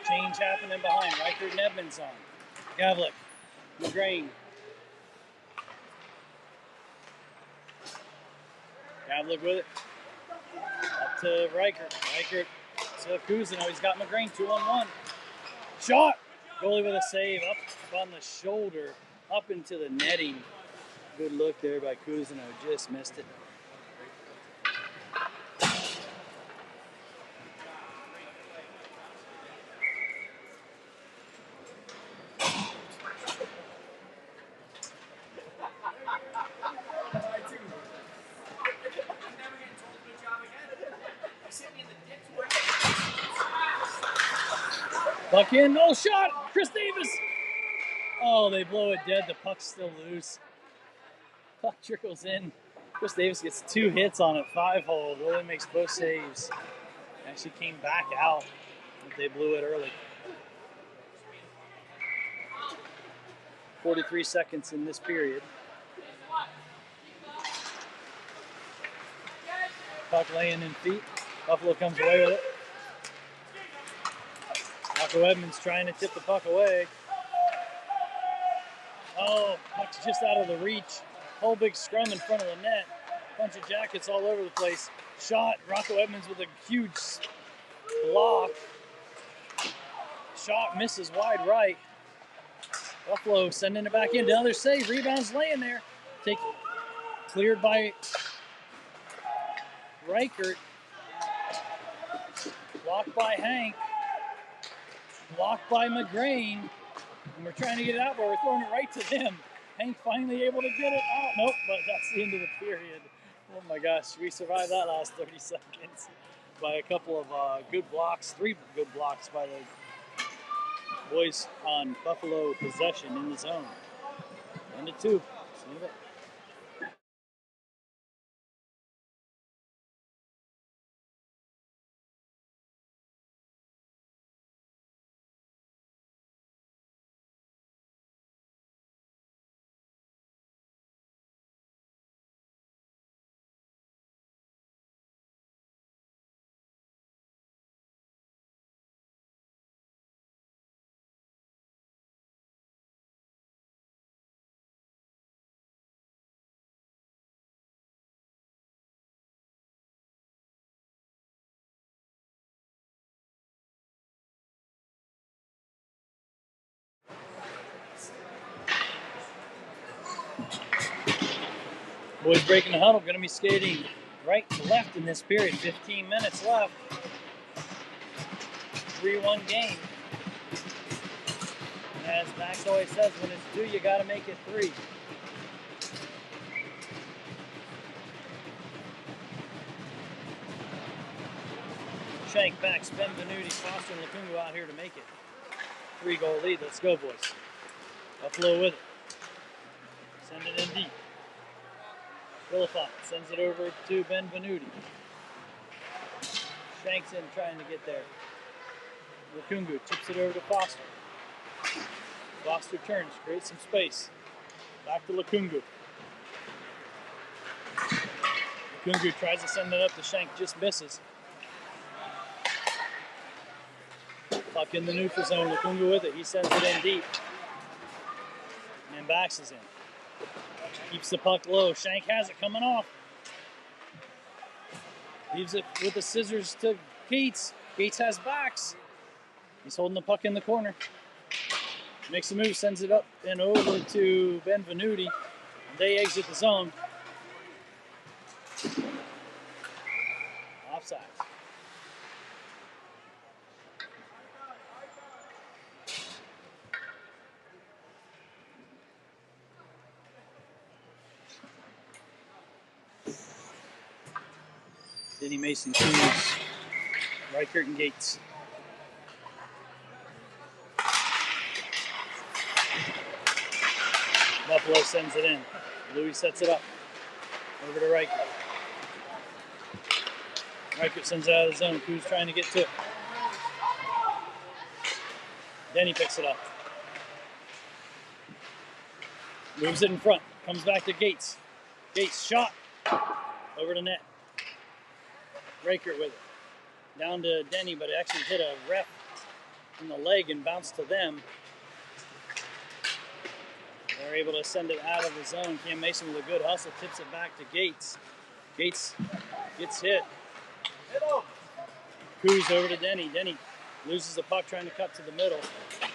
Change happening behind. Reichert and Edmonds on. Gavlik. McGrane. Gavlik with it. Up to Reichert. Reichert to Cousineau. He's got McGrane 2-on-1. Shot! Goalie with a save up on the shoulder, up into the netting. Good look there by Cousineau. Just missed it. Puck in, no shot. Chris Davis. Oh, they blow it dead. The puck's still loose. Puck trickles in. Chris Davis gets 2 hits on it, 5-hole. Really makes both saves. Actually came back out, but they blew it early. 43 seconds in this period. Puck laying in feet. Buffalo comes away with it. Rocco Edmonds trying to tip the puck away. Oh, puck's just out of the reach. Whole big scrum in front of the net. Bunch of Jackets all over the place. Shot. Rocco Edmonds with a huge block. Shot misses wide right. Buffalo sending it back in. Another save. Rebound's laying there. Cleared by Reichert. Blocked by Hank. Blocked by McGrain. And we're trying to get it out, but we're throwing it right to them. Hank finally able to get it out. Nope, but that's the end of the period. Oh my gosh, we survived that last 30 seconds by a couple of good blocks, 3 good blocks by the boys on Buffalo possession in the zone. End of 2. See you in a bit. Boys breaking the huddle, going to be skating right to left in this period. 15 minutes left. 3-1 game. And as Max always says, when it's 2, you got to make it 3. Shank, Max, Benvenuti, Foster, and Lukungu out here to make it. 3-goal lead. Let's go, boys. Buffalo with it. Send it in deep. Philippon sends it over to Benvenuti. Shank's in trying to get there. Lukungu tips it over to Foster. Foster turns, creates some space. Back to Lukungu. Lukungu tries to send it up to Shank, just misses. Puck in the neutral zone, Lukungu with it. He sends it in deep. And backs is in. Keeps the puck low. Shank has it coming off. Leaves it with the scissors to Gates. Gates has backs. He's holding the puck in the corner. Makes a move, sends it up and over to Benvenuti. They exit the zone. Offside. Denny Mason, Hughes, Reichert, and Gates. Buffalo sends it in. Louis sets it up. Over to Reichert. Reichert sends it out of the zone. Hughes trying to get to it. Denny picks it up. Moves it in front. Comes back to Gates. Gates shot. Over to net. Reichert with it. Down to Denny, but it actually hit a ref in the leg and bounced to them. They're able to send it out of the zone. Cam Mason with a good hustle tips it back to Gates. Gates gets hit. Coos over to Denny. Denny loses the puck trying to cut to the middle.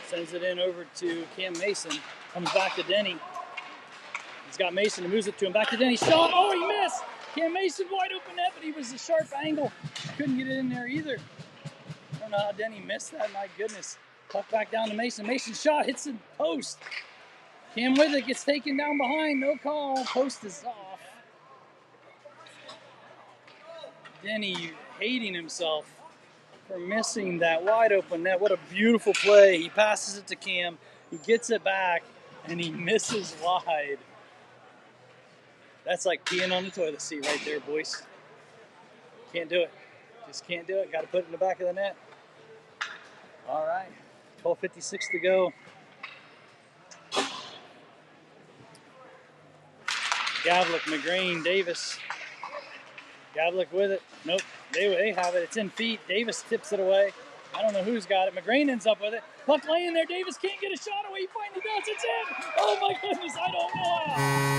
Sends it in over to Cam Mason. Comes back to Denny. He's got Mason and moves it to him. Back to Denny. Shot. Oh, he missed. Cam Mason wide open net, but he was a sharp angle. Couldn't get it in there either. I don't know how Denny missed that. My goodness. Puck back down to Mason. Mason shot. Hits the post. Cam with it. Gets taken down behind. No call. Post is off. Denny hating himself for missing that wide open net. What a beautiful play. He passes it to Cam. He gets it back, and he misses wide. That's like peeing on the toilet seat right there, boys. Can't do it. Just can't do it. Got to put it in the back of the net. All right. 12:56 to go. Gavlik, McGrain, Davis. Gavlik with it. Nope. They have it. It's in feet. Davis tips it away. I don't know who's got it. McGrain ends up with it. Puck laying there. Davis can't get a shot away. He finally does. It's in. Oh my goodness. I don't know how.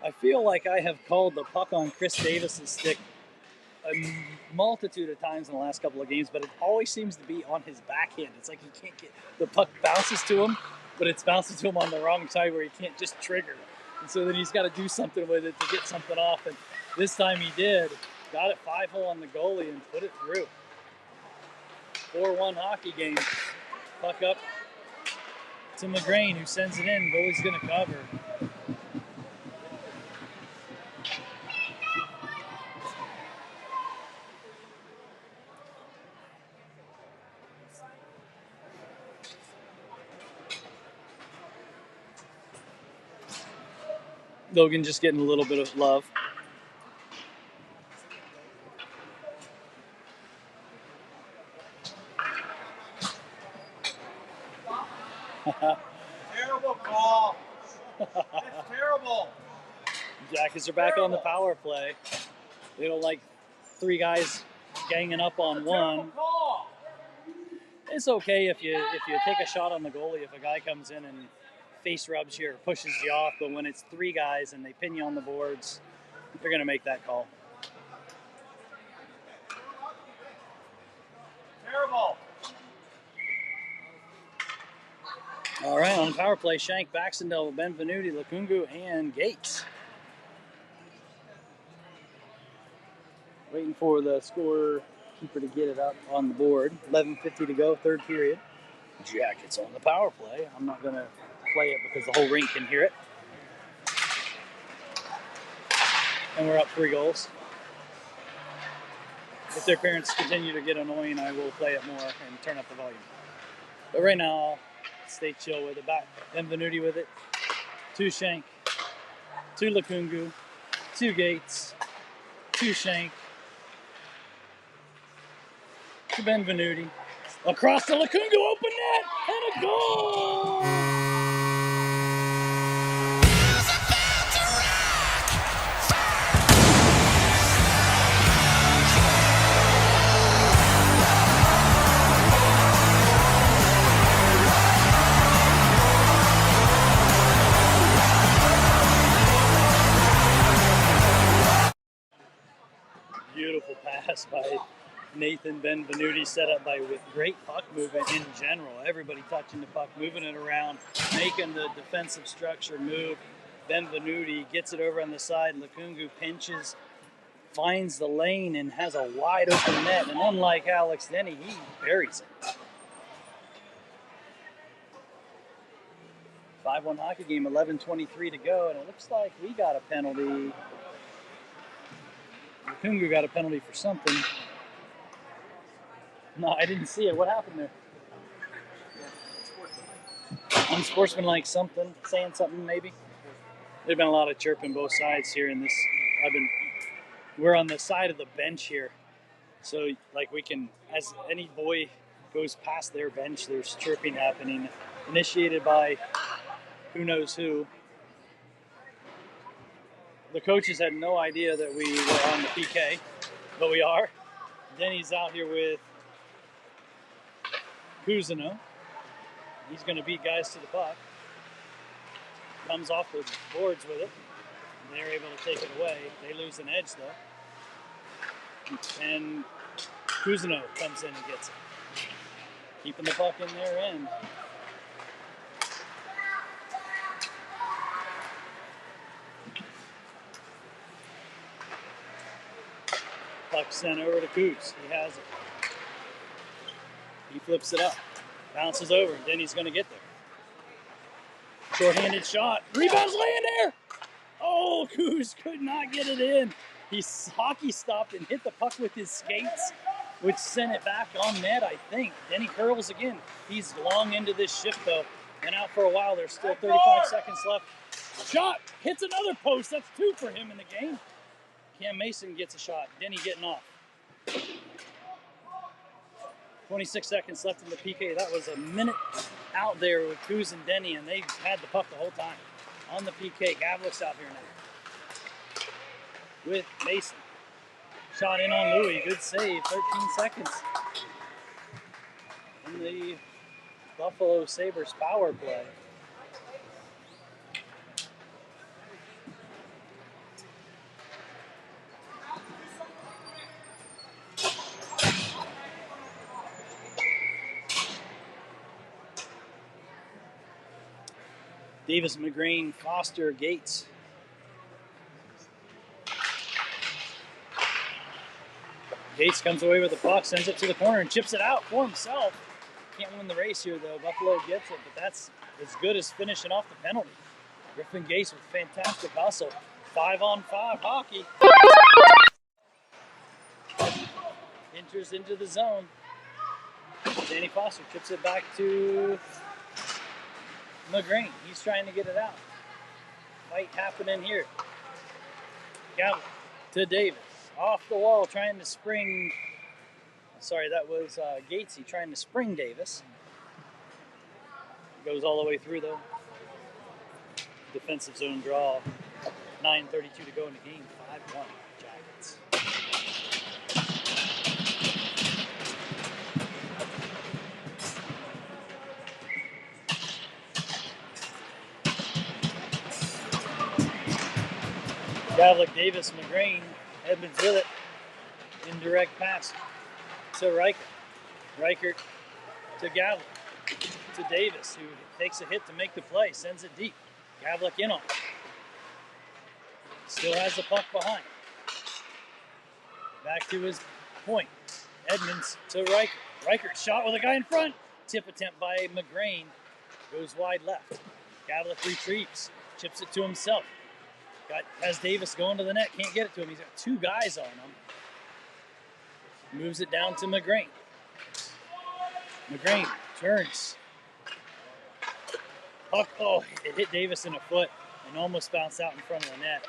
I feel like I have called the puck on Chris Davis's stick a multitude of times in the last couple of games, but it always seems to be on his backhand. It's like he can't get the puck bounces to him, but it's bouncing to him on the wrong side where he can't just trigger. And so then he's got to do something with it to get something off. And this time he did. Got it 5-hole on the goalie and put it through. 4-1 hockey game. Puck up to McGrain, who sends it in. Goalie's going to cover. Logan just getting a little bit of love.
Terrible call. It's terrible.
Jackets are back on the power play. They don't like three guys ganging up on one.
Call.
It's okay if you take a shot on the goalie if a guy comes in and face rubs you or pushes you off, but when it's three guys and they pin you on the boards, they're going to make that call.
Terrible.
All right, on the power play, Shank, Baxendale, Benvenuti, Lukungu, and Gates. Waiting for the scorekeeper to get it up on the board. 11:50 to go, third period. Jackets on the power play. I'm not going to play it because the whole rink can hear it. And we're up 3 goals. If their parents continue to get annoying, I will play it more and turn up the volume. But right now, I'll stay chill with it. Back Benvenuti with it. To Shank. To Lukungu. To Gates. To Shank. To Benvenuti. Across the Lukungu, open net, and a goal! Beautiful pass by Nathan Benvenuti, set up with great puck movement in general. Everybody touching the puck, moving it around, making the defensive structure move. Benvenuti gets it over on the side. Lukungu pinches, finds the lane, and has a wide open net. And unlike Alex Denny, he buries it. 5-1 hockey game, 11:23 to go, and it looks like we got a penalty. Lukungu got a penalty for something. No, I didn't see it. What happened there? Unsportsmanlike something, saying something maybe. There's been a lot of chirping both sides here in this. We're on the side of the bench here. So like we can, as any boy goes past their bench, there's chirping happening, initiated by who knows who. The coaches had no idea that we were on the PK, but we are. Denny's out here with Cousineau. He's going to beat guys to the puck. Comes off the boards with it. They're able to take it away. They lose an edge, though. And Cousineau comes in and gets it. Keeping the puck in their end. Sent over to Coos. He has it. He flips it up. Bounces over. Denny's going to get there. Short-handed shot. Rebounds laying there. Oh, Coos could not get it in. He hockey stopped and hit the puck with his skates, which sent it back on net, I think. Denny curls again. He's long into this shift, though. And out for a while. There's still 35 seconds left. Shot. Hits another post. That's 2 for him in the game. Cam Mason gets a shot. Denny getting off. 26 seconds left in the PK. That was a minute out there with Coos and Denny, and they had the puck the whole time. On the PK, Gavlik's out here now. With Mason. Shot in on Louis. Good save. 13 seconds. In the Buffalo Sabres power play. Davis, McGrain, Foster, Gates. Gates comes away with the puck, sends it to the corner, and chips it out for himself. Can't win the race here, though. Buffalo gets it, but that's as good as finishing off the penalty. Griffin Gates with fantastic hustle. 5-on-5 hockey. Enters into the zone. Danny Foster chips it back to McGrain. He's trying to get it out. Fight happening here. Gavlik to Davis. Off the wall, trying to spring. Sorry, that was Gatesy trying to spring Davis. Goes all the way through, though. Defensive zone draw. 9:32 to go in the game. 5-1 Jackets. Gavlik, Davis, McGrain, Edmonds with it. Indirect pass to Reichert. Reichert to Gavlik. To Davis, who takes a hit to make the play, sends it deep. Gavlik in on it. Still has the puck behind. Back to his point. Edmonds to Reichert. Reichert shot with a guy in front. Tip attempt by McGrain. Goes wide left. Gavlik retrieves. Chips it to himself. Has Davis going to the net. Can't get it to him. He's got 2 guys on him. Moves it down to McGrain. McGrain turns. Puck, oh, it hit Davis in the foot and almost bounced out in front of the net.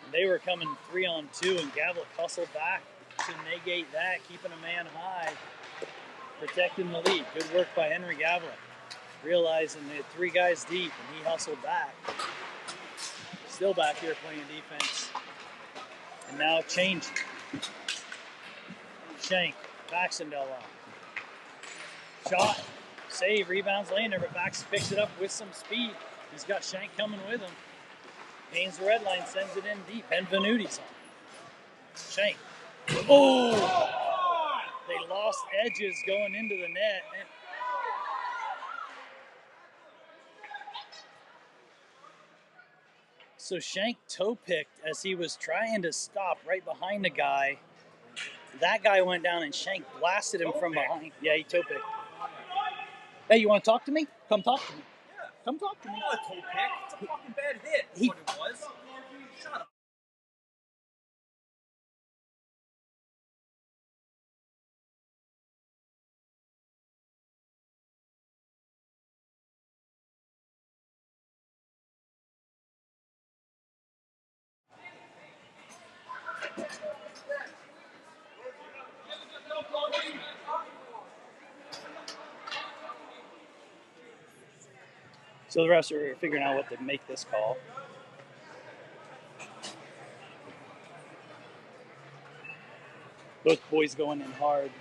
And they were coming 3-on-2, and Gavlik hustled back to negate that, keeping a man high, protecting the lead. Good work by Henry Gavlik. Realizing they had 3 guys deep, and he hustled back. Still back here playing defense. And now changing. Shank, Baxendale on. Shot, save, rebounds Lander, but Bax picks it up with some speed. He's got Shank coming with him. Gains the red line, sends it in deep. Benvenuti's on. Shank. Oh! They lost edges going into the net. So Shank toe picked as he was trying to stop right behind the guy. That guy went down and Shank blasted him from behind. Yeah, he toe picked. Hey, you want to talk to me? Come talk to me.
Yeah.
Come talk to me.
Not a toe pick. It's a fucking bad hit. That's what it was. Shut up.
So the refs are figuring out what to make this call. Both boys going in hard.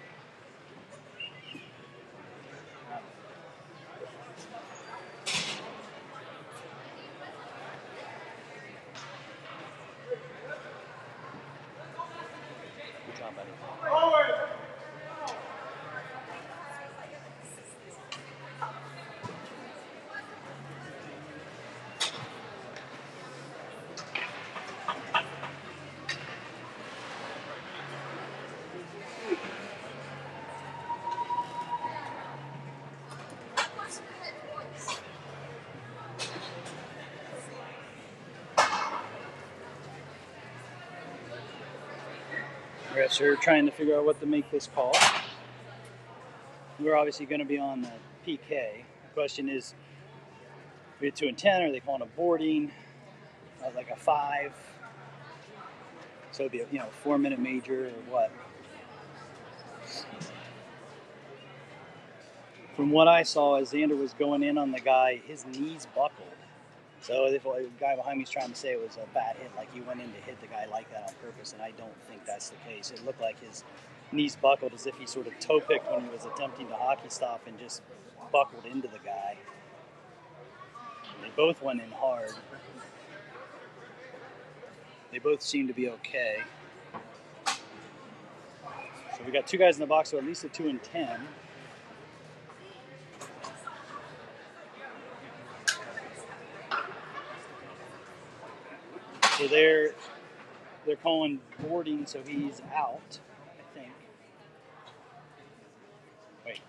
Good job, buddy. Refs are trying to figure out what to make this call. We're obviously going to be on the PK. The question is, we had 2 and 10. Are they calling a boarding? Like a 5? So it'd be a 4-minute major or what? From what I saw, as Xander was going in on the guy, his knees buckled. So if the guy behind me is trying to say it was a bad hit, like he went in to hit the guy like that on purpose, and I don't think that's the case. It looked like his knees buckled as if he sort of toe picked when he was attempting to hockey stop and just buckled into the guy. They both went in hard. They both seem to be okay. So we got 2 guys in the box, so at least a 2 and 10. So they're calling boarding, so he's out, I think. Wait.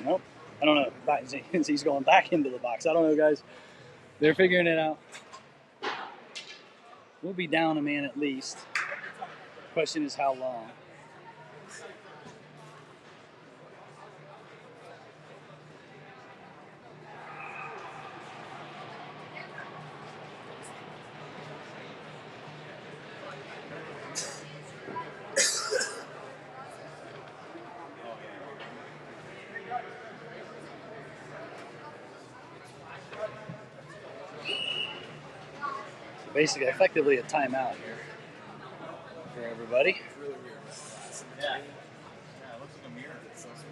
Nope. I don't know. He's going back into the box. I don't know, guys. They're figuring it out. We'll be down a man at least. Question is how long. So basically, effectively a timeout here for everybody.
It's really weird. Yeah. It looks like a mirror. It's so sweet.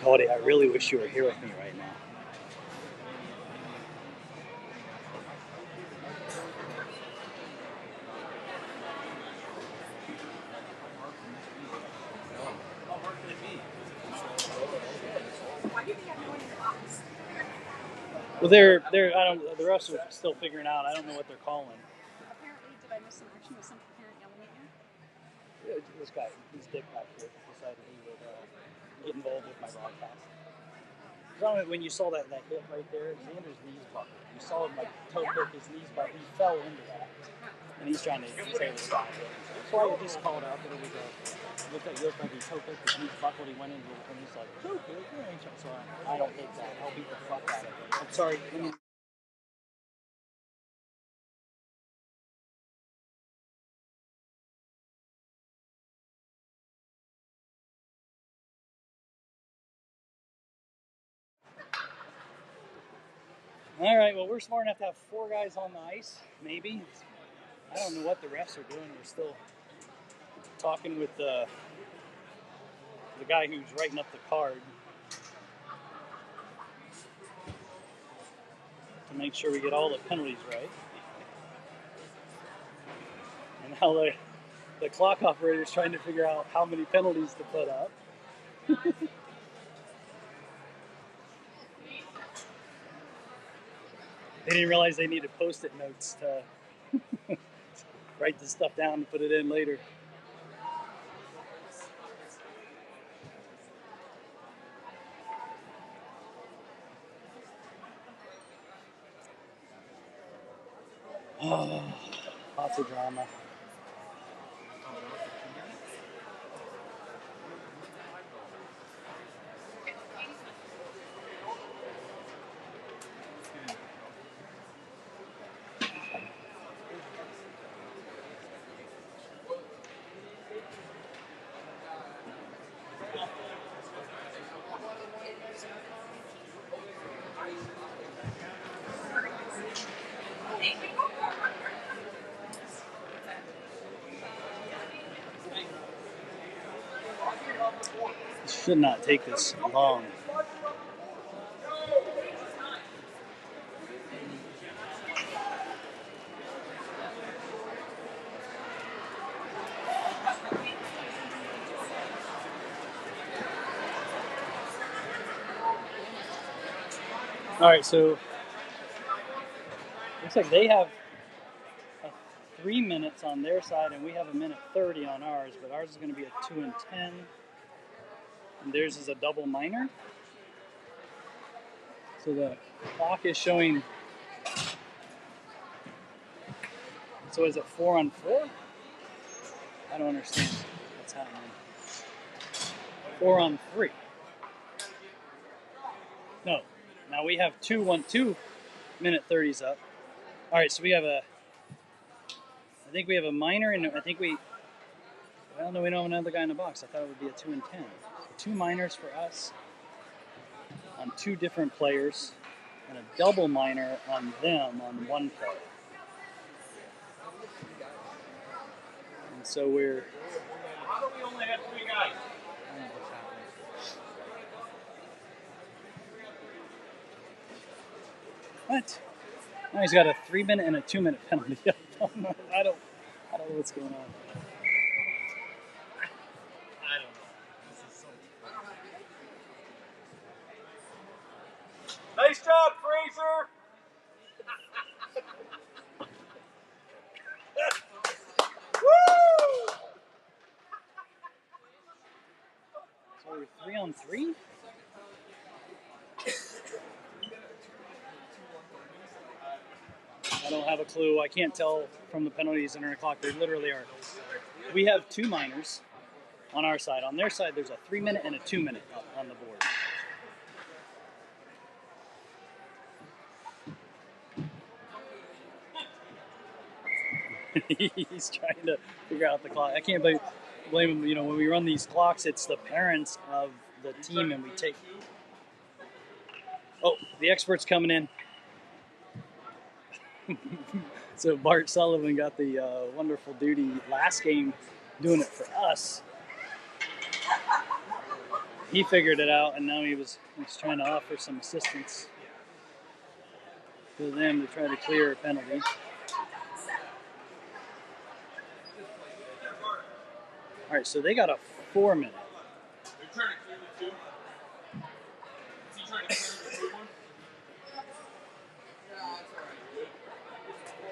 Cody, I really wish you were here with me right now. Well, they're I don't. The refs are still figuring out. I don't know what they're calling.
Apparently, did I miss some action? Was some parent yelling at you?
This guy, he's dick back here, decided he would get involved with my broadcast. When you saw that hit right there, Xander's knees buckled. You saw him like toe pick his knees, but he fell into that, and he's trying to say to stop it. That's why I just called out that it was looked like he toe picked his knees buckled. He went into it, and he's like toe pick. So I don't take that. I'll beat the fuck out of him. I'm sorry. All right, well, we're smart enough to have 4 guys on the ice, maybe. I don't know what the refs are doing. We're still talking with the guy who's writing up the card to make sure we get all the penalties right. And now the clock operator is trying to figure out how many penalties to put up. They didn't realize they needed Post-it notes to write this stuff down and put it in later. Oh, lots of drama. Should not take this long. All right, so looks like they have 3 minutes on their side, and we have 1:30 on ours. But ours is going to be a 2 and 10, and theirs is a double minor. So the clock is showing. So is it 4 on 4? I don't understand what's happening. 4 on 3. No. Now we have 2 1:30s up. All right, so we have I think we have a minor, and I think well, no, we don't have another guy in the box. I thought it would be a 2 and 10. So 2 minors for us on 2 different players, and a double minor on them on 1 player. And so we're.
How do we only have 3 guys?
I don't know what's happening. What? No, he's got a 3-minute and a 2-minute penalty. I don't know what's going on.
I don't know. This is so. Nice job, Fraser. Woo!
So we're 3 on 3? I don't have a clue. I can't tell from the penalties under the clock. They literally are. We have 2 minors on our side. On their side, there's a 3-minute and a 2-minute up on the board. He's trying to figure out the clock. I can't blame him. You know, when we run these clocks, it's the parents of the team, and we take. Oh, the expert's coming in. So Bart Sullivan got the wonderful duty last game doing it for us. He figured it out, and now he's trying to offer some assistance to them to try to clear a penalty. All right, so they got a 4-minute.
They're trying to clear the 2. Is he trying to clear the 2 one?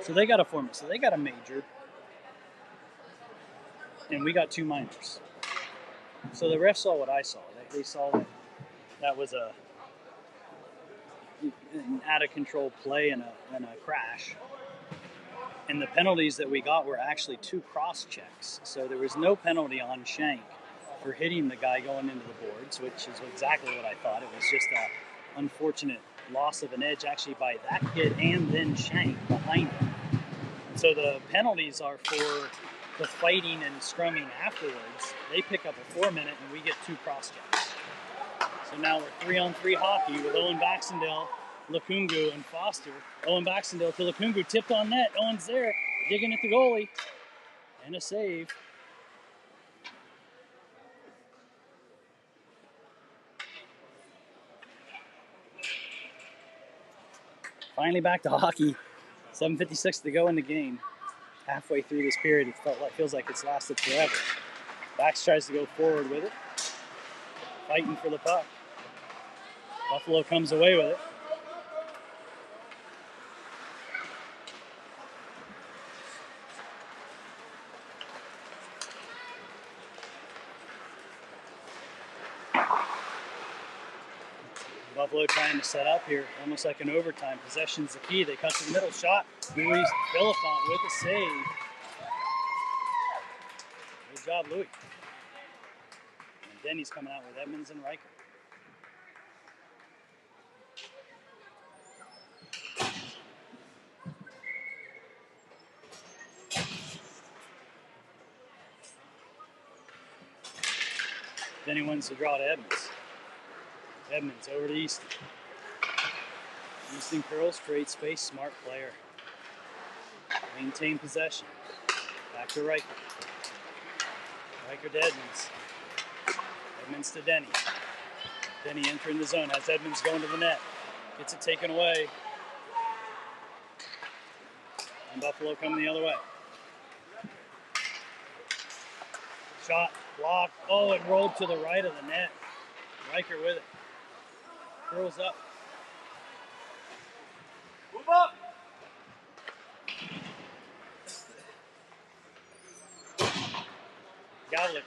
So they got a 4-minute. So they got a major, and we got 2 minors. So the ref saw what I saw. They saw that was an out of control play and a crash. And the penalties that we got were actually 2 cross checks. So there was no penalty on Shank for hitting the guy going into the boards, which is exactly what I thought. It was just an unfortunate loss of an edge actually by that kid and then Shank behind him. So the penalties are for the fighting and scrumming afterwards. They pick up a 4-minute and we get 2 cross checks. So now we're 3 on 3 hockey with Owen Baxendale, Lukungu, and Foster. Owen Baxendale to Lukungu, tipped on net. Owen's there, digging at the goalie. And a save. Finally back to hockey. 7:56 to go in the game. Halfway through this period, it feels like it's lasted forever. Bax tries to go forward with it. Fighting for the puck. Buffalo comes away with it. Buffalo trying to set up here, almost like an overtime. Possession's the key. They cut to the middle shot. Louis Philippont with a save. Good job, Louis. And Denny's coming out with Edmonds and Riker. Denny wins the draw to Edmonds. Edmonds over to Easton. Easton curls, creates space, smart player. Maintain possession. Back to Riker. Riker to Edmonds. Edmonds to Denny. Denny entering the zone as Edmonds going to the net. Gets it taken away. And Buffalo coming the other way. Shot, blocked. Oh, it rolled to the right of the net. Riker with it. Throws up.
Move up.
Gavlik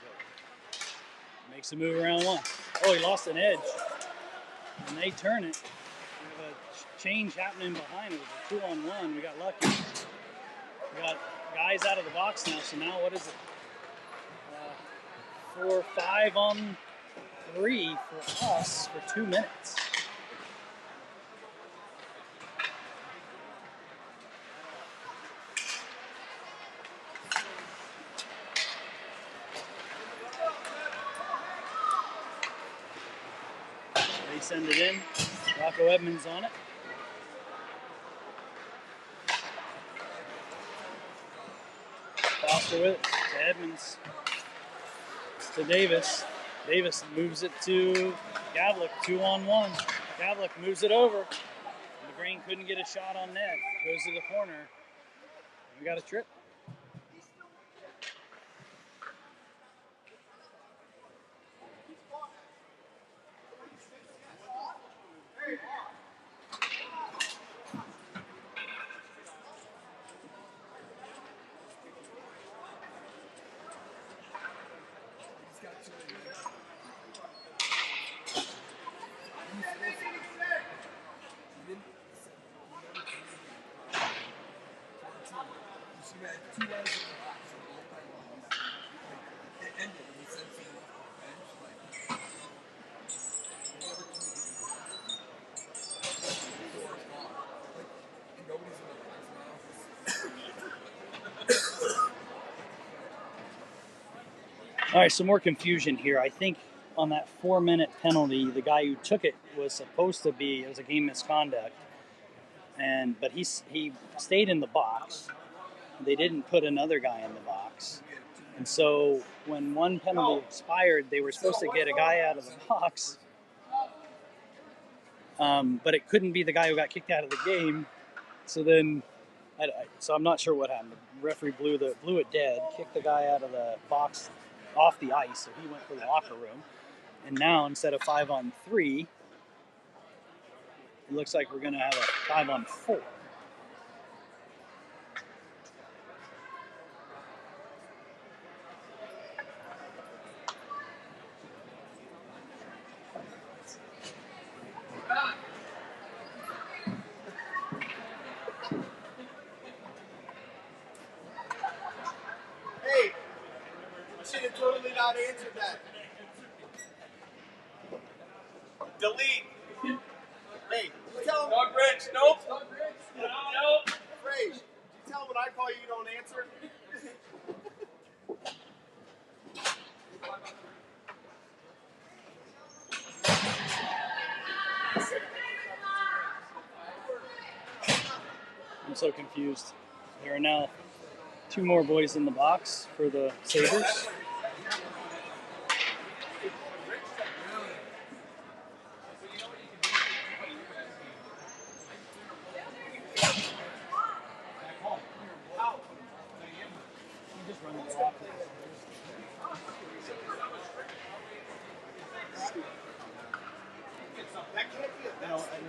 makes a move around one. Oh, he lost an edge. And they turn it. We have a change happening behind it. It was a 2-on-1. We got lucky. We got guys out of the box now. So now what is it? 4-5-on-3 for us for 2 minutes. They send it in. Rocco Edmonds on it. Foster with it to Edmonds. To Davis. Davis moves it to Gavlik, 2-on-1. Gavlik moves it over. McGrain couldn't get a shot on net. Goes to the corner. We got a trip. All right, some more confusion here. I think on that 4-minute penalty, the guy who took it was supposed to be, it was a game misconduct, but he stayed in the box. They didn't put another guy in the box. And so when one penalty expired, they were supposed to get a guy out of the box, but it couldn't be the guy who got kicked out of the game. So then, so I'm not sure what happened. The referee blew it dead, kicked the guy out of the box off the ice, so he went to the locker room. And now, instead of 5-on-3, it looks like we're going to have a 5-on-4.
Hey, I should have totally not answered that. Delete. Hey, tell him. Dog Rich, nope. Nope. Frage, you tell him when I call you, you don't answer.
I'm so confused. There are now 2 more boys in the box for the Sabres.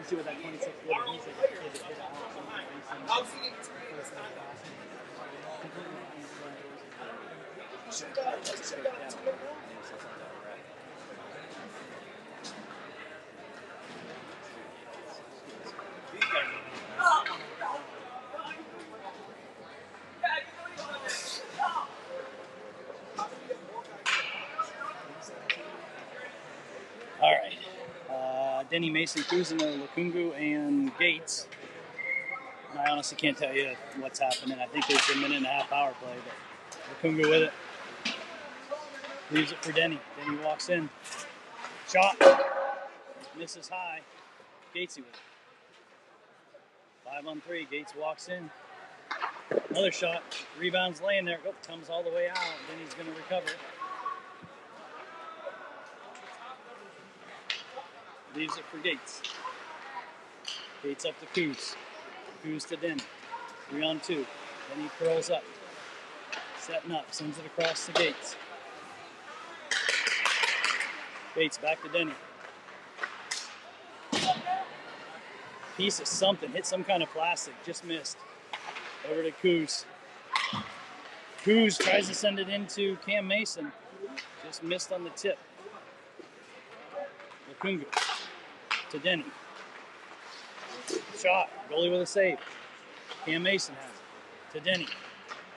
See what that 26 footer he's like.
How's he getting
All right. Denny, Mason, Kuzina, Lukungu, and Gates. And I honestly can't tell you what's happening. I think there's a 1.5-minute power play, but Lukungu with it. Leaves it for Denny. Denny walks in. Shot. Misses high. Gatesy with it. 5-on-3. Gates walks in. Another shot. Rebounds laying there. Oh, comes all the way out. Denny's going to recover. Leaves it for Gates. Gates up to Coos. Coos to Denny. 3-on-2. Then he curls up. Setting up. Sends it across to Gates. Gates back to Denny. Piece of something. Hit some kind of plastic. Just missed. Over to Coos. Coos tries to send it into Cam Mason. Just missed on the tip. Lukungu to Denny. Shot. Goalie with a save. Cam Mason has it. To Denny.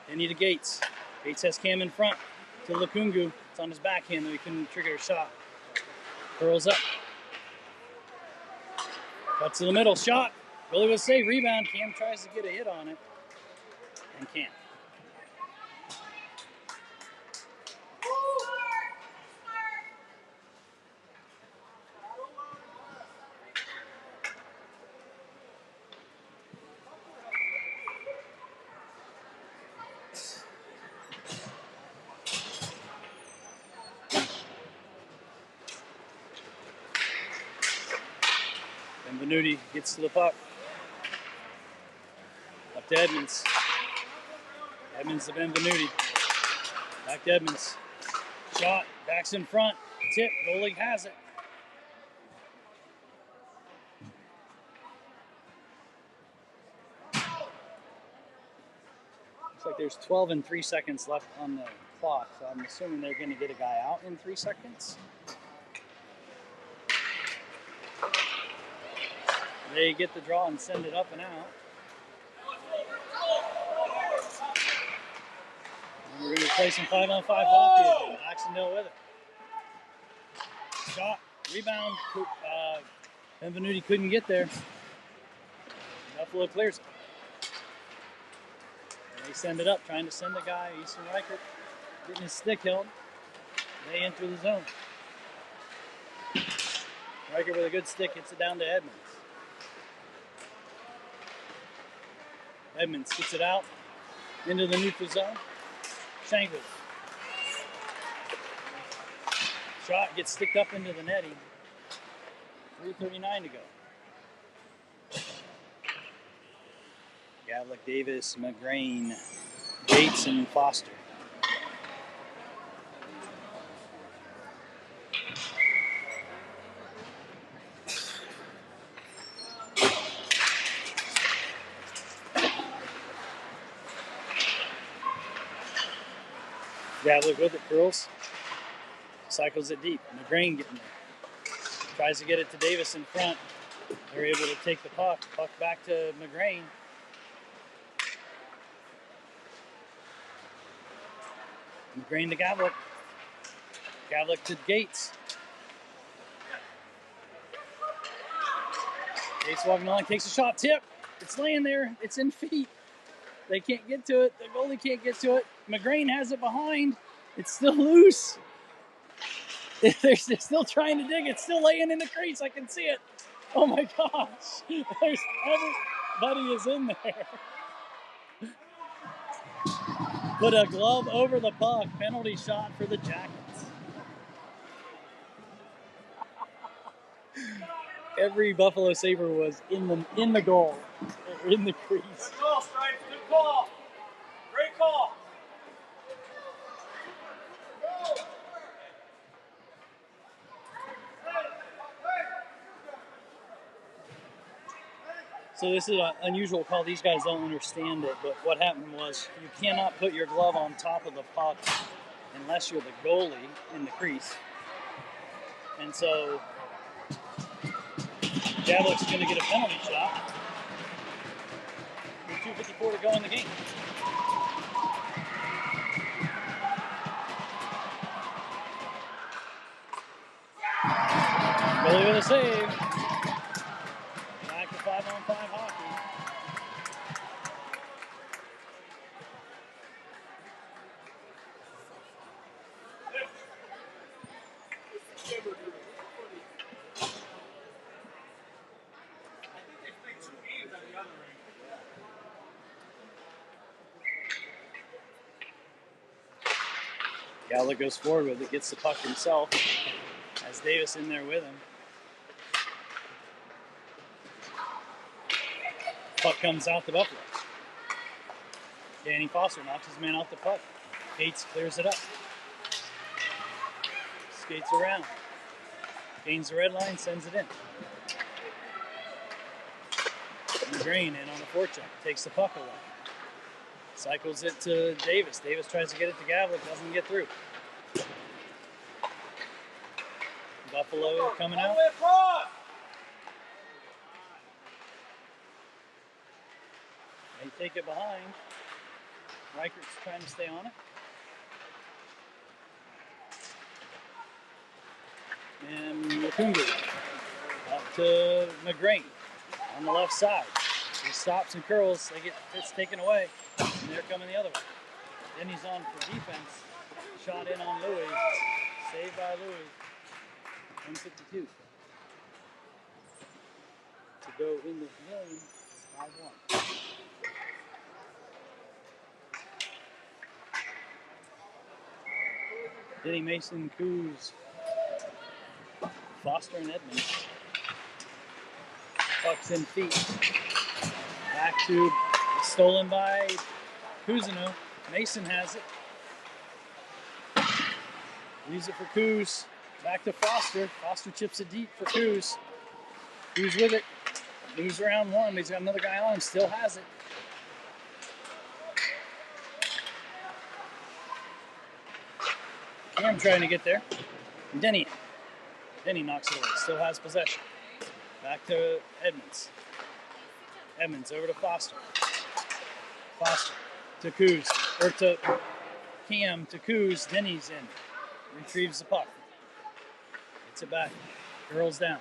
Denny to Gates. Gates has Cam in front. To Lukungu. It's on his backhand, though he couldn't trigger a shot. Curls up. Cuts to the middle. Shot. Goalie with a save. Rebound. Cam tries to get a hit on it. And can't. Benvenuti gets to the puck. Up to Edmonds. Edmonds to Benvenuti. Back to Edmonds. Shot. Backs in front. Tip. Goalie has it. Looks like there's 12 and 3 seconds left on the clock, so I'm assuming they're going to get a guy out in 3 seconds. They get the draw and send it up and out. And we're going to play some 5-on-5 hockey again. Jacksonville with it. Shot. Rebound. Benvenuti couldn't get there. Buffalo clears it. And they send it up, trying to send the guy, Easton Reichert, getting his stick held. They enter the zone. Reichert with a good stick gets it down to Edmonds. Edmonds gets it out into the neutral zone. Shankles. Shot gets sticked up into the netting. 3:39 to go. Gavlik, Davis, McGrain, Gates, and Foster. Gavlik with it, curls. Cycles it deep. McGrain getting there. Tries to get it to Davis in front. They're able to take the puck. Puck back to McGrain. McGrain to Gavlik. Gavlik to Gates. Gates walking on, takes a shot, tip. It's laying there. It's in feet. They can't get to it. The goalie can't get to it. McGrain has it behind. It's still loose. They're still trying to dig. It's still laying in the crease. I can see it. Oh my gosh. Everybody is in there. Put a glove over the puck. Penalty shot for the Jackets. Every Buffalo Sabre was in the goal. In the crease.
Good call, Stripes. Good call. Great call.
So this is an unusual call. These guys don't understand it, but what happened was you cannot put your glove on top of the puck unless you're the goalie in the crease. And so Gavlik's going to get a penalty shot. With 2:54 to go in the game. Goalie with a save. Back to 5-on-5 hockey. Gavlik goes forward with it, gets the puck himself. Has Davis in there with him. Puck comes out the Buffalo. Danny Foster knocks his man off the puck. Gates clears it up. Skates around. Gains the red line, sends it in. Green in on the forecheck. Takes the puck away. Cycles it to Davis. Davis tries to get it to Gavlik. Doesn't get through. Buffalo coming out. They take it behind. Reichert's trying to stay on it. And Lukungu up to McGrain on the left side. He stops and curls. It's taken away. And they're coming the other way. Then he's on for defense. Shot in on Louis. Saved by Louis. 152. To go in the game, 5-1. Denny Mason, Coos, Foster, and Edmonds. Pucks in feet. Back to stolen by Cousineau. Mason has it. Leaves it for Coos. Back to Foster. Foster chips it deep for Coos. Coos with it. Moves around one. He's got another guy on him. Still has it. Cam trying to get there. Denny knocks it away. Still has possession. Back to Edmonds. Edmonds over to Foster. Foster to Coos. Or to Cam to Coos. Denny's in. Retrieves the puck. Gets it back. Curls down.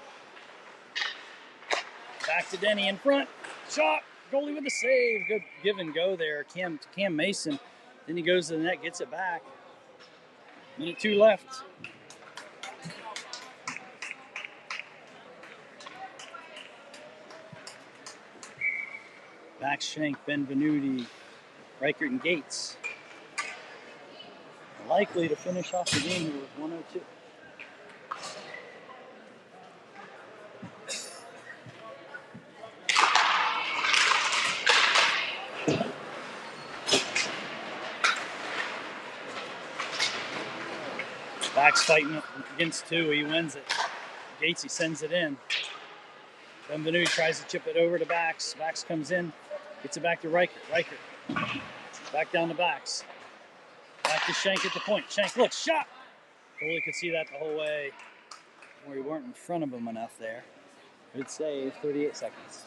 Back to Denny in front. Shot. Goalie with the save. Good give and go there. Cam Mason. Then he goes to the net. Gets it back. Minute 2 left. Back Shank, Benvenuti, Reichert, and Gates. Likely to finish off the game here with 102. Back's fighting against 2. He wins it. Gates, he sends it in. Benvenuti tries to chip it over to Bax. Bax comes in. Gets it back to Reichert. Reichert. Back down to Bax. Back to Shank at the point. Shank, look, shot! Goalie could see that the whole way. Where he weren't in front of him enough there. Good save, 38 seconds.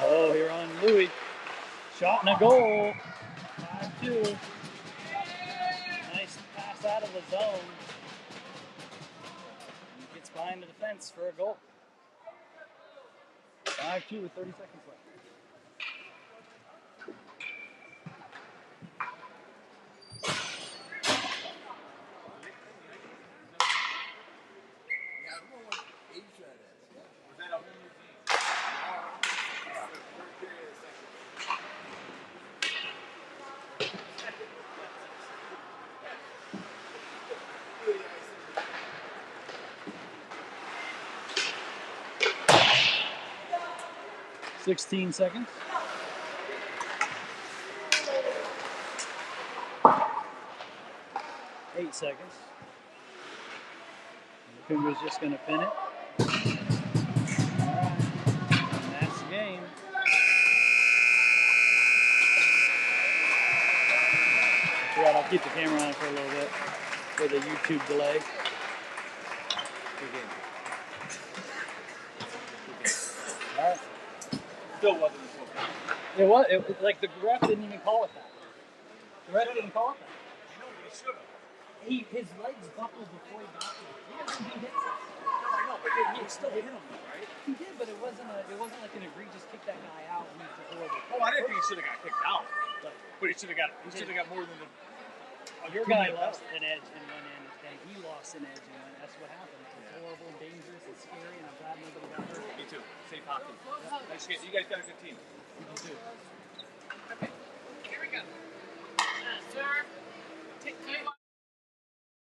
Oh, here on Louis. Shot and a goal. 5-2. Nice pass out of the zone. He gets behind the defense for a goal. 5-2 with 30 seconds left. $16 seconds. $8 seconds. Finger's just going to pin it. All right. And that's the game. Right, I'll keep the camera on for a little bit for the YouTube delay. Good game. All right.
Still wasn't
It was like the ref didn't even call it that. The ref didn't call it that.
I know, but he should have.
His legs buckled before he got to it. Yeah, he hit it.
No, I know, but he still hit him, right?
He did, but it wasn't like an egregious kick that guy out and it's horrible.
Oh, I didn't think he should have got kicked out. But he should have got more than the.
Your guy lost an edge and went in, and he lost an edge and went. That's what happened. It's horrible, dangerous, and scary, and I'm glad nobody got hurt.
Me too. Safe hockey. You guys got a good team.
You do too.